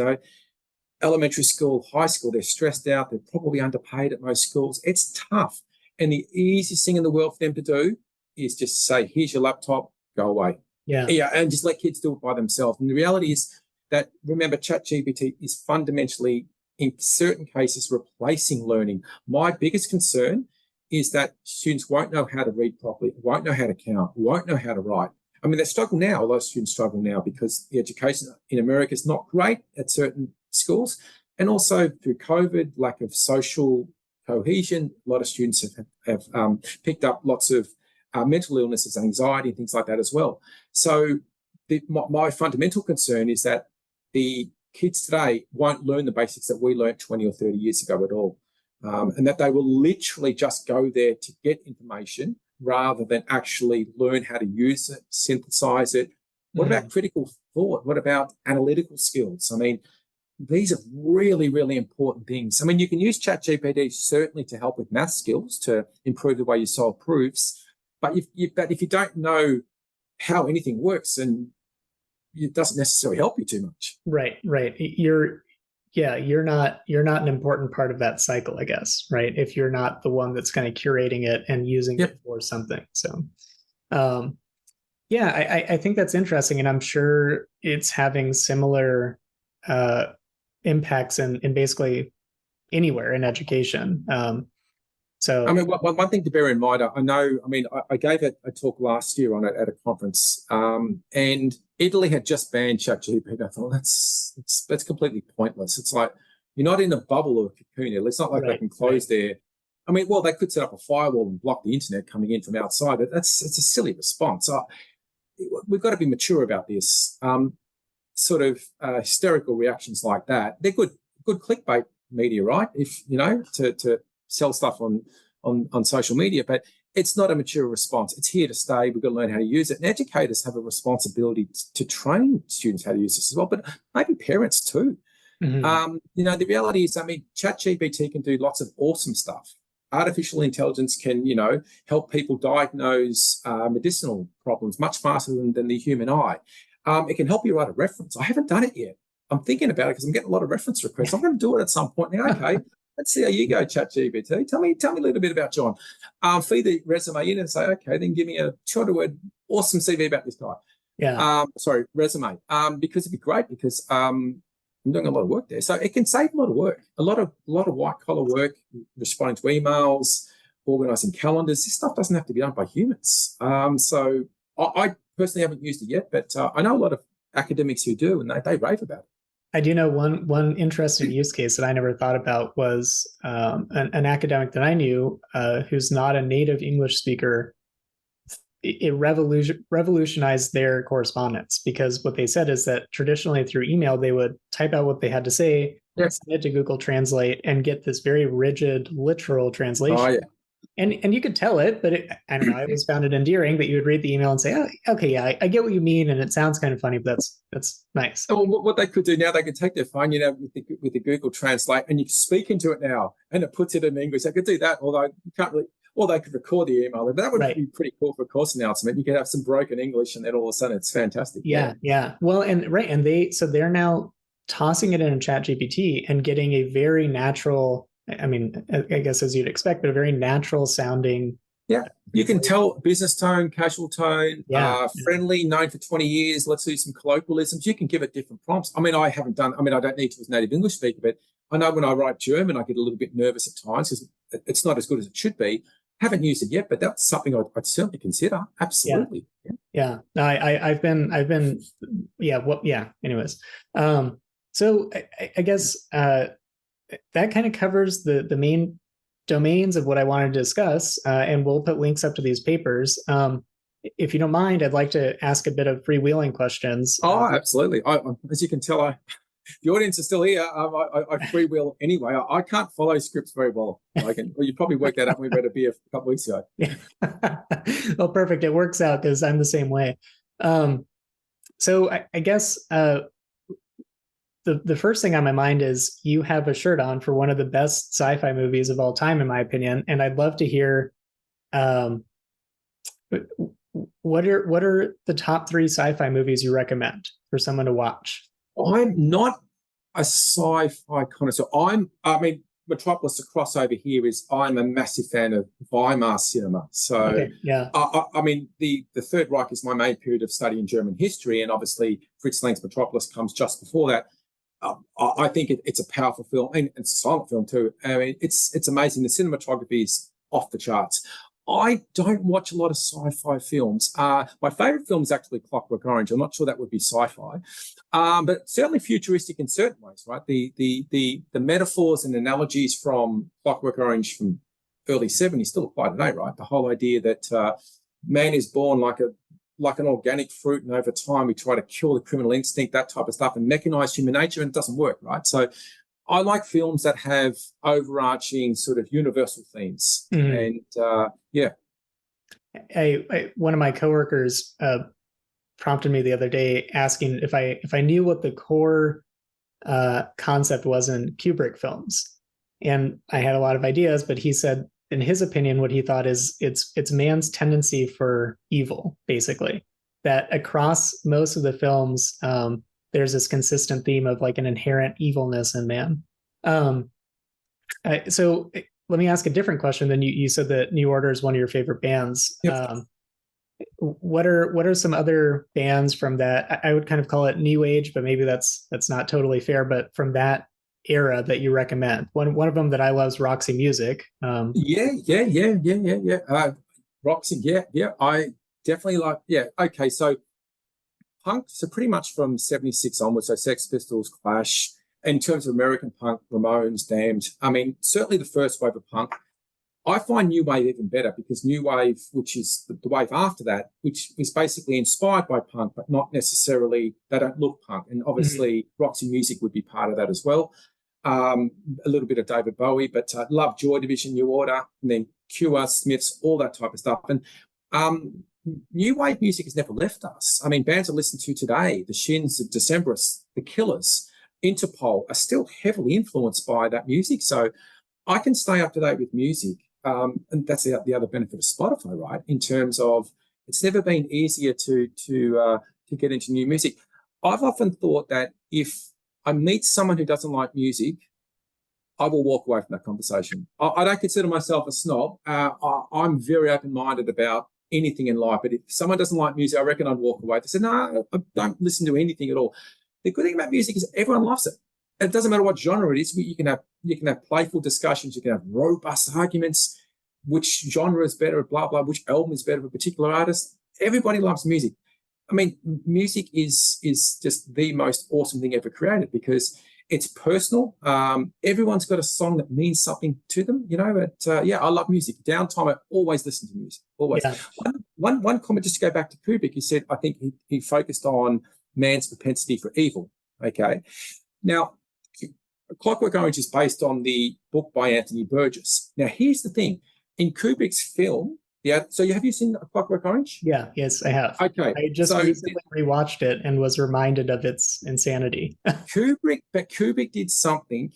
elementary school, high school, they're stressed out. They're probably underpaid at most schools. It's tough. And the easiest thing in the world for them to do is just say, here's your laptop, go away. Yeah. Yeah, and just let kids do it by themselves. And the reality is that, remember, Chat GPT is fundamentally, in certain cases, replacing learning. My biggest concern is that students won't know how to read properly, won't know how to count, won't know how to write. I mean, they struggle now. A lot of students struggle now because the education in America is not great at certain schools. And also through COVID, lack of social cohesion, a lot of students have picked up lots of mental illnesses, anxiety, and things like that as well. So my fundamental concern is that the kids today won't learn the basics that we learned 20 or 30 years ago at all. And that they will literally just go there to get information rather than actually learn how to use it, synthesize it. What about critical thought? What about analytical skills? I mean, these are really, really important things. I mean, you can use Chat GPT certainly to help with math skills, to improve the way you solve proofs. But if you don't know how anything works, then it doesn't necessarily help you too much. Right. You're not an important part of that cycle, I guess, right? If you're not the one that's kind of curating it and using it for something. So, I think that's interesting. And I'm sure it's having similar impacts in basically anywhere in education. So, I mean, one thing to bear in mind, I gave a talk last year on it at a conference, and Italy had just banned ChatGPT. I thought that's completely pointless. It's like you're not in a bubble or a cocoon. It's not like they can close their. I mean, well, they could set up a firewall and block the internet coming in from outside, but it's a silly response. We've got to be mature about this. Hysterical reactions like that, they're good clickbait media, right? If to sell stuff on social media, but it's not a mature response. It's here to stay. We've got to learn how to use it. And educators have a responsibility to train students how to use this as well, but maybe parents too. The reality is, ChatGPT can do lots of awesome stuff. Artificial intelligence can, help people diagnose medicinal problems much faster than the human eye. It can help you write a reference. I haven't done it yet. I'm thinking about it because I'm getting a lot of reference requests. I'm going to do it at some point now. Okay. Let's see how you go, ChatGPT. Tell me a little bit about John. Feed the resume in and say, okay, then give me a 200-word awesome CV about this guy. Yeah. Resume. Because it'd be great because I'm doing a lot of work there. So it can save a lot of work, a lot of white collar work, responding to emails, organizing calendars. This stuff doesn't have to be done by humans. So I personally haven't used it yet, but I know a lot of academics who do, and they rave about it. I do know one interesting use case that I never thought about was an academic that I knew who's not a native English speaker. It revolutionized their correspondence because what they said is that traditionally through email, they would type out what they had to say, send it to Google Translate, and get this very rigid, literal translation. Oh, yeah. And you could tell it, but I don't know, I always found it endearing that you would read the email and say, oh, okay, yeah, I get what you mean. And it sounds kind of funny, but that's nice. So what they could do now, they could take their phone, with the Google Translate, and you can speak into it now, and it puts it in English. They could do that, although you can't really, or they could record the email. But that would be pretty cool for a course announcement. You could have some broken English, and then all of a sudden it's fantastic. Yeah. Well, and they're now tossing it in a Chat GPT and getting a very natural, I mean, I guess as you'd expect, but a very natural sounding. Yeah, you can tell business tone, casual tone, friendly, known for 20 years. Let's do some colloquialisms. You can give it different prompts. I don't need to as a native English speaker, but I know when I write German, I get a little bit nervous at times because it's not as good as it should be. Haven't used it yet, but that's something I'd certainly consider. Absolutely. Yeah. I've been. Anyways, so I guess that kind of covers the main domains of what I wanted to discuss, and we'll put links up to these papers. If you don't mind, I'd like to ask a bit of freewheeling questions. Oh, absolutely. As you can tell, the audience is still here. I freewheel anyway. I can't follow scripts very well. You probably worked that out when we read a beer a couple of weeks ago. Yeah. Well, perfect. It works out because I'm the same way. So I guess the first thing on my mind is you have a shirt on for one of the best sci-fi movies of all time, in my opinion, and I'd love to hear um, what are the top three sci-fi movies you recommend for someone to watch? I'm not a sci-fi connoisseur. I mean, Metropolis, the crossover here is I'm a massive fan of Weimar cinema. So, Okay, yeah. I mean, the Third Reich is my main period of studying German history, and obviously Fritz Lang's Metropolis comes just before that. I think it's a powerful film, and it's a silent film too. I mean, it's amazing. The cinematography is off the charts. I don't watch a lot of sci-fi films. My favorite film is actually Clockwork Orange. I'm not sure that would be sci-fi, but certainly futuristic in certain ways, right? The metaphors and analogies from Clockwork Orange from early 70s still apply today, right? The whole idea that man is born like an organic fruit, and over time we try to kill the criminal instinct, that type of stuff, and mechanize human nature, and it doesn't work, right? So I like films that have overarching sort of universal themes. And yeah. One of my coworkers prompted me the other day asking if I knew what the core concept was in Kubrick films, and I had a lot of ideas, but he said, in his opinion, what he thought is it's man's tendency for evil, basically. That across most of the films, there's this consistent theme of like an inherent evilness in man. So let me ask a different question. Then you said that New Order is one of your favorite bands. Yep. What are some other bands from that? I would kind of call it new age, but maybe that's not totally fair. But from that era that you recommend, one of them that I love is Roxy Music. Yeah. Roxy, yeah. I definitely like. Yeah. Okay. So punk. So pretty much from '76 onwards. So Sex Pistols, Clash. In terms of American punk, Ramones, Damned. I mean, certainly the first wave of punk. I find new wave even better, because new wave, which is the wave after that, which is basically inspired by punk, but not necessarily, they don't look punk. And obviously Roxy Music would be part of that as well. A little bit of David Bowie, but love Joy Division, New Order, and then Cure, Smiths, all that type of stuff. And new wave music has never left us. I mean, bands I listen to today, the Shins, the Decemberists, the Killers, Interpol, are still heavily influenced by that music. So I can stay up to date with music. And that's the other benefit of Spotify, right? In terms of, it's never been easier to get into new music. I've often thought that if I meet someone who doesn't like music, I will walk away from that conversation. I don't consider myself a snob. I'm very open-minded about anything in life. But if someone doesn't like music, I reckon I'd walk away. They said, no, I don't listen to anything at all. The good thing about music is everyone loves it. It doesn't matter what genre it is. You can have playful discussions. You can have robust arguments. Which genre is better? Blah blah. Which album is better for a particular artist? Everybody loves music. I mean, music is just the most awesome thing ever created, because it's personal. Everyone's got a song that means something to them, you know. But yeah, I love music. Downtime, I always listen to music. Always. Yeah. One comment, just to go back to Kubrick. He said, I think he focused on man's propensity for evil. Okay. Now, Clockwork Orange is based on the book by Anthony Burgess. Now, here's the thing. In Kubrick's film, so have you seen Clockwork Orange? Yeah, yes, I have. Okay. I just recently rewatched it and was reminded of its insanity. Kubrick did something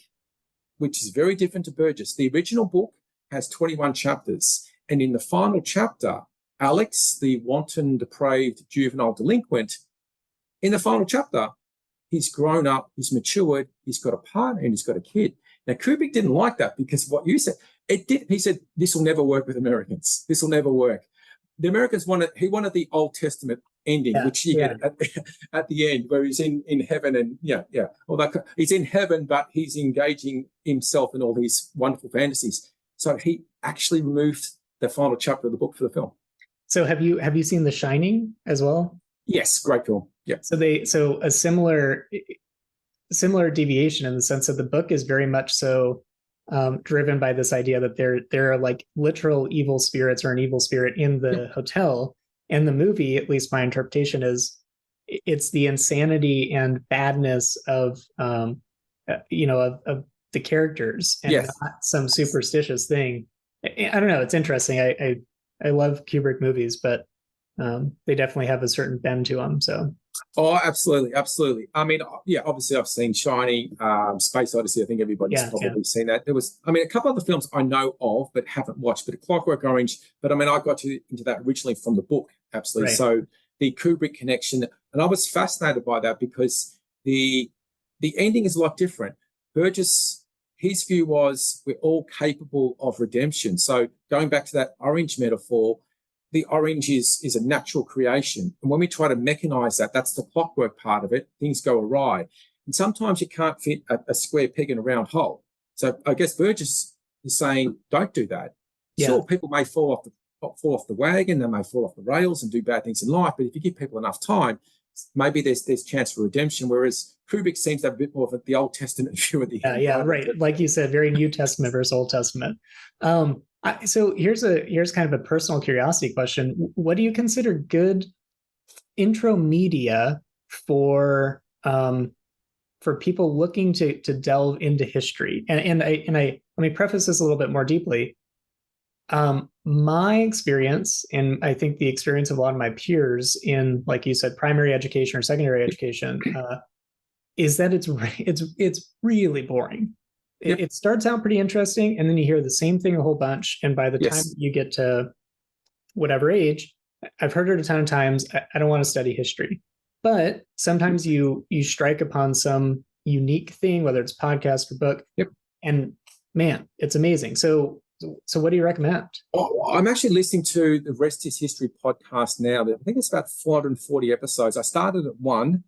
which is very different to Burgess. The original book has 21 chapters. And in the final chapter, Alex, the wanton, depraved, juvenile delinquent, in the final chapter, he's grown up, he's matured, he's got a partner, and he's got a kid. Now, Kubrick didn't like that, because of what you said. It did. He said, this will never work with Americans. This will never work. The Americans he wanted the Old Testament ending, which you get at the end, where he's in heaven, and he's in heaven, but he's engaging himself in all these wonderful fantasies. So he actually removed the final chapter of the book for the film. So have you seen The Shining as well? Yes, great film. Yeah. So a similar deviation, in the sense that the book is very much so driven by this idea that there are like literal evil spirits, or an evil spirit in the hotel. And the movie, at least my interpretation is, it's the insanity and badness of of the characters, and not some superstitious thing. I don't know. It's interesting. I love Kubrick movies, but they definitely have a certain bend to them. So Oh, absolutely, absolutely. I mean, yeah, obviously I've seen Shiny, Space Odyssey. I think everybody's Yeah, yeah, probably seen that. There was, I mean, a couple of the films I know of but haven't watched, but Clockwork Orange. But I mean, I got into that originally from the book, absolutely. right. So the Kubrick connection, and I was fascinated by that because the ending is a lot different. Burgess, his view was we're all capable of redemption. So going back to that orange metaphor, the orange is a natural creation. And when we try to mechanize that, that's the clockwork part of it, things go awry. And sometimes you can't fit a square peg in a round hole. So I guess Burgess is saying, don't do that. Yeah. Sure, people may fall off the wagon, they may fall off the rails and do bad things in life, but if you give people enough time, maybe there's chance for redemption. Whereas Kubrick seems to have a bit more of the Old Testament view at the Yeah, end, yeah, right? right. Like you said, very New Testament versus Old Testament. So here's kind of a personal curiosity question. What do you consider good intro media for people looking to delve into history? And I let me preface this a little bit more deeply. My experience, and I think the experience of a lot of my peers in, like you said, primary education or secondary education, is that it's really boring. Yep. It starts out pretty interesting, and then you hear the same thing a whole bunch. And by the time Yes. you get to whatever age, I've heard it a ton of times. I don't want to study history, but sometimes you strike upon some unique thing, whether it's podcast or book, Yep. and man, it's amazing. So what do you recommend? I'm actually listening to the Rest is History podcast now. I think it's about 440 episodes. I started at one.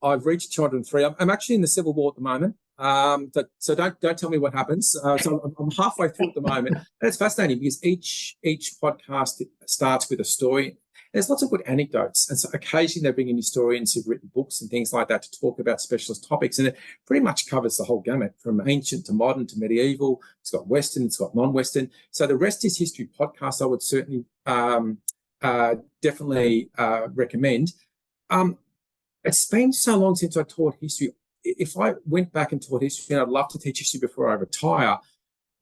I've reached 203. I'm actually in the Civil War at the moment. So don't tell me what happens. So I'm halfway through at the moment. And it's fascinating because each podcast starts with a story. There's lots of good anecdotes. And so occasionally they bring in historians who've written books and things like that to talk about specialist topics. And it pretty much covers the whole gamut from ancient to modern to medieval. It's got Western, it's got non-Western. So the Rest is History podcast, I would certainly definitely recommend. It's been so long since I taught history. If I went back and taught history, and I'd love to teach history before I retire,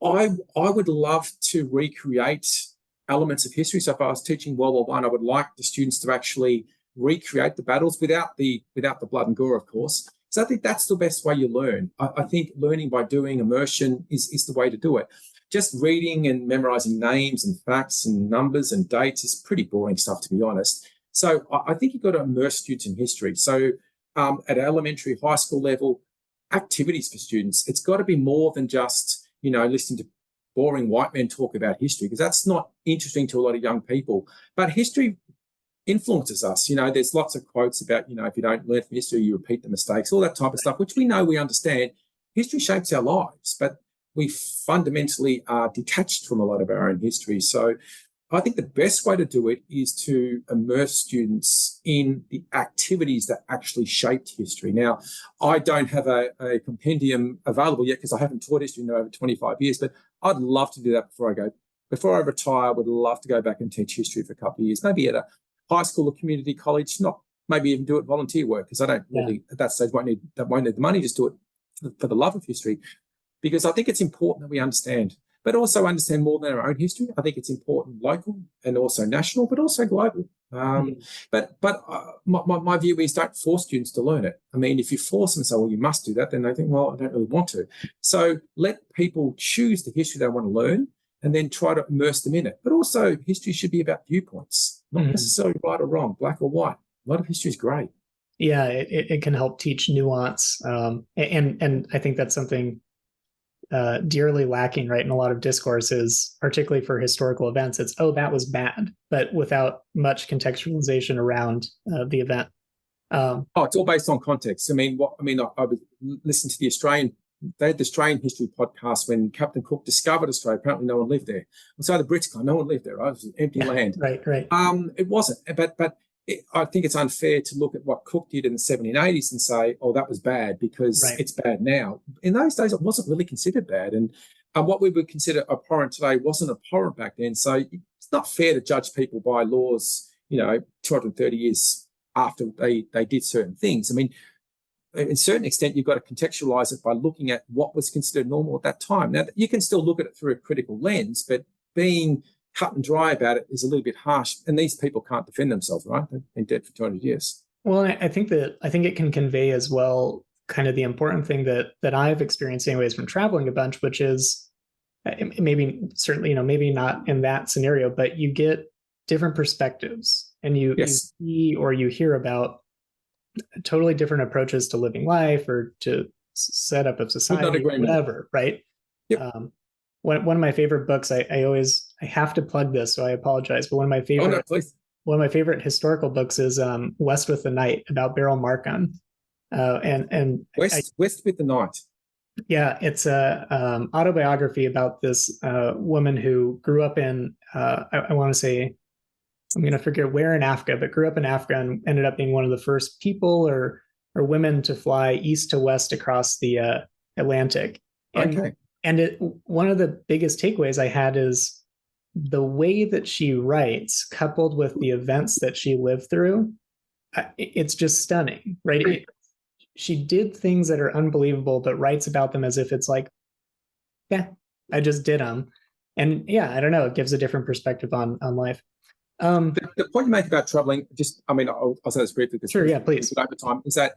I would love to recreate elements of history. So if I was teaching World War One, I would like the students to actually recreate the battles without the blood and gore, of course. So I think that's the best way you learn. I think learning by doing, immersion is the way to do it. Just reading and memorizing names and facts and numbers and dates is pretty boring stuff, to be honest. So I think you've got to immerse students in history. So at elementary, high school level, activities for students, it's got to be more than just, listening to boring white men talk about history, because that's not interesting to a lot of young people. But history influences us. There's lots of quotes about, if you don't learn from history, you repeat the mistakes, all that type of stuff, which we know, we understand. History shapes our lives, but we fundamentally are detached from a lot of our own history. So I think the best way to do it is to immerse students in the activities that actually shaped history. Now, I don't have a compendium available yet because I haven't taught history in over 25 years, but I'd love to do that before I retire. I would love to go back and teach history for a couple of years, maybe at a high school or community college, not maybe even do it volunteer work, because I don't really, at that stage, won't need the money, just do it for the love of history, because I think it's important that we understand, but also understand more than our own history. I think it's important local and also national, but also global. But my view is, don't force students to learn it. I mean, if you force them and say, well, you must do that, then they think, well, I don't really want to. So let people choose the history they want to learn and then try to immerse them in it. But also history should be about viewpoints, not necessarily right or wrong, black or white. A lot of history is great. Yeah, it can help teach nuance. And I think that's something dearly lacking, right, in a lot of discourses, particularly for historical events. It's, oh, that was bad, but without much contextualization around the event. It's all based on context. I was listening to they had the Australian history podcast when Captain Cook discovered Australia. Apparently no one lived there. And so the Brits no one lived there, right? It was an empty land. Right. It wasn't, but I think it's unfair to look at what Cook did in the 1780s and say, oh, that was bad because it's bad now. In those days, it wasn't really considered bad. And what we would consider abhorrent today wasn't abhorrent back then. So it's not fair to judge people by laws, 230 years after they did certain things. I mean, in a certain extent, you've got to contextualize it by looking at what was considered normal at that time. Now, you can still look at it through a critical lens, but being cut and dry about it is a little bit harsh. And these people can't defend themselves, right? They've been dead for 200 years. Well, I think it can convey as well kind of the important thing that I've experienced anyways from traveling a bunch, which is maybe certainly, maybe not in that scenario, but you get different perspectives and you Yes, see or you hear about totally different approaches to living life or to setup of would not society, agree more. whatever, right? Yep. One of my favorite books, I have to plug this, so I apologize, but Oh no, please. one of my favorite historical books is West with the Night about Beryl Markham. And West with the night. yeah, it's a autobiography about this woman who grew up in I want to say, I'm going to forget where in Africa, but grew up in Africa and ended up being one of the first people or women to fly east to west across the Atlantic. And Okay. one of the biggest takeaways I had is the way that she writes, coupled with the events that she lived through. It's just stunning, right? She did things that are unbelievable, but writes about them as if it's like, yeah, I just did them. And yeah, I don't know, it gives a different perspective on life. The point you make about traveling, I'll say this briefly because Sure, yeah, please. over time, is that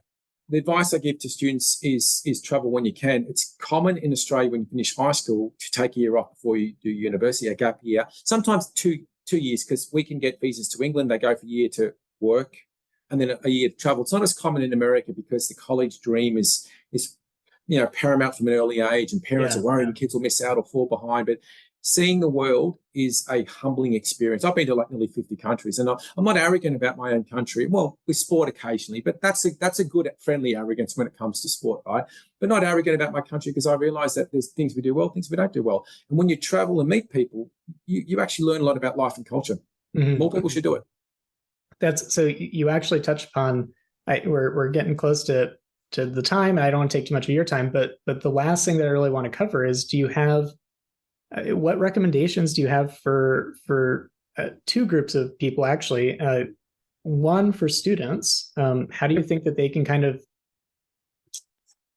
the advice I give to students is travel when you can. It's common in Australia when you finish high school to take a year off before you do university, a gap year, sometimes two years, because we can get visas to England. They go for a year to work and then a year to travel. It's not as common in America because the college dream is paramount from an early age, and parents are worried the kids will miss out or fall behind. But seeing the world is a humbling experience. I've been to like nearly 50 countries, and I'm not arrogant about my own country. Well, we sport occasionally, but that's a good, friendly arrogance when it comes to sport, right? But not arrogant about my country because I realize that there's things we do well, things we don't do well. And when you travel and meet people, you actually learn a lot about life and culture. Mm-hmm. More people should do it. So you actually touched upon, we're getting close to the time, and I don't want to take too much of your time, but the last thing that I really want to cover is, do you have what recommendations do you have for two groups of people actually? One for students, how do you think that they can kind of,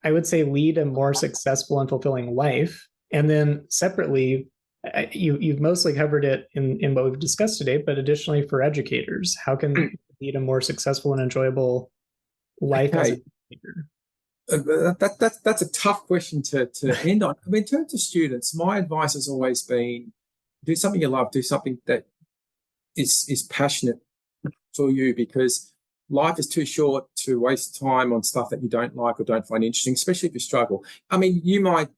I would say, lead a more successful and fulfilling life? And then separately, you've mostly covered it in what we've discussed today, but additionally for educators, how can they lead a more successful and enjoyable life as an educator? That's a tough question to end on. I mean, in terms of students, my advice has always been do something you love, do something that is passionate for you, because life is too short to waste time on stuff that you don't like or don't find interesting, especially if you struggle. I mean, you might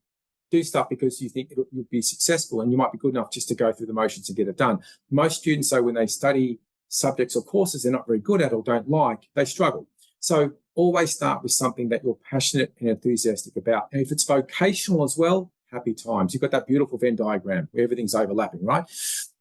do stuff because you think you'll be successful and you might be good enough just to go through the motions and get it done. Most students, though, when they study subjects or courses they're not very good at or don't like, they struggle. So always start with something that you're passionate and enthusiastic about. And if it's vocational as well, happy times. You've got that beautiful Venn diagram where everything's overlapping, right?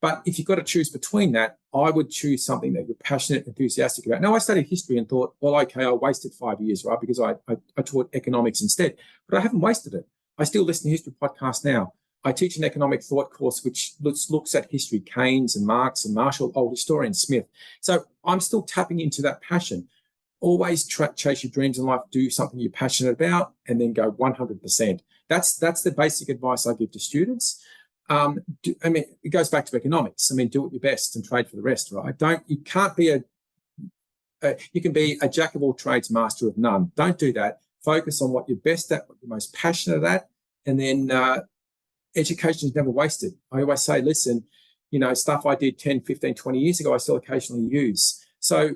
But if you've got to choose between that, I would choose something that you're passionate, enthusiastic about. Now, I studied history and thought, well, okay, I wasted 5 years, right? Because I taught economics instead. But I haven't wasted it. I still listen to history podcasts now. I teach an economic thought course which looks at history, Keynes and Marx and Marshall, old historian Smith. So I'm still tapping into that passion. Always chase your dreams in life, do something you're passionate about, and then go 100%. That's the basic advice I give to students. It goes back to economics. I mean, do it your best and trade for the rest, right? You can't be you can be a jack of all trades, master of none. Don't do that. Focus on what you're best at, what you're most passionate at, and then education is never wasted. I always say, listen, stuff I did 10, 15, 20 years ago, I still occasionally use. So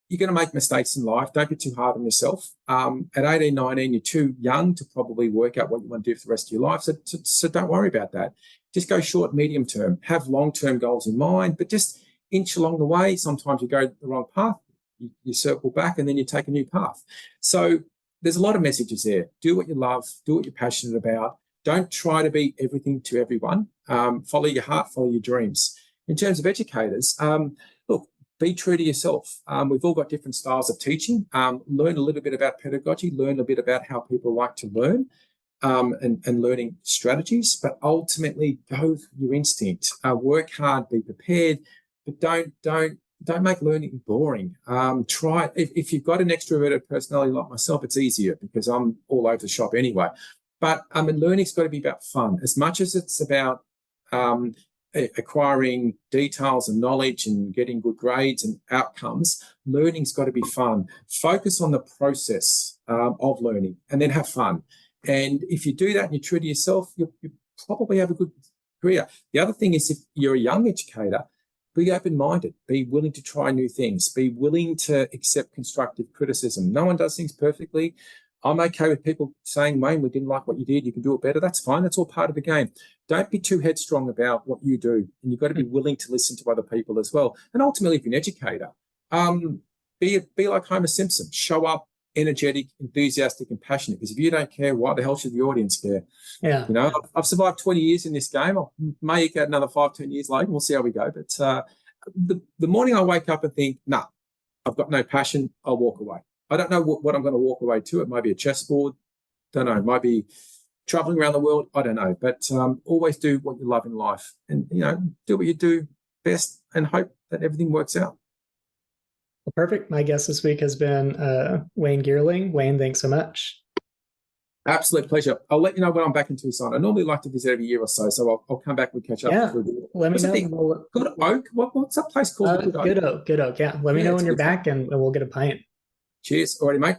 you're going to make mistakes in life. Don't be too hard on yourself. At 18, 19, you're too young to probably work out what you want to do for the rest of your life. So don't worry about that. Just go short, medium term. Have long-term goals in mind, but just inch along the way. Sometimes you go the wrong path, you circle back, and then you take a new path. So there's a lot of messages there. Do what you love. Do what you're passionate about. Don't try to be everything to everyone. Follow your heart, follow your dreams. In terms of educators, look, be true to yourself. We've all got different styles of teaching. Learn a little bit about pedagogy, learn a bit about how people like to learn, and learning strategies, but ultimately go with your instinct. Work hard, be prepared, but don't make learning boring. Try, if you've got an extroverted personality like myself, it's easier because I'm all over the shop anyway. But learning's got to be about fun as much as it's about acquiring details and knowledge and getting good grades and outcomes, learning's got to be fun. Focus on the process of learning and then have fun. And if you do that and you're true to yourself, you probably have a good career. The other thing is, if you're a young educator, be open-minded, be willing to try new things, be willing to accept constructive criticism. No one does things perfectly. I'm okay with people saying, Wayne, we didn't like what you did, you can do it better. That's fine. That's all part of the game. Don't be too headstrong about what you do. And you've got to be willing to listen to other people as well. And ultimately, if you're an educator, be like Homer Simpson. Show up energetic, enthusiastic, and passionate. Because if you don't care, why the hell should the audience care? Yeah. You know, I've survived 20 years in this game. I may eke out another 5-10 years later. We'll see how we go. But the morning I wake up and think, nah, I've got no passion, I'll walk away. I don't know what I'm going to walk away to. It might be a chessboard. Don't know. It might be traveling around the world. I don't know. But always do what you love in life, and do what you do best, and hope that everything works out. Well, perfect. My guest this week has been Wayne Geerling. Wayne, thanks so much. Absolute pleasure. I'll let you know when I'm back in Tucson. I normally like to visit every year or so, so I'll come back and catch up. Yeah, let me know. Good Oak. What's that place called? Good Oak. Yeah, let me know when you're back, and we'll get a pint. Cheers. Alrighty, mate.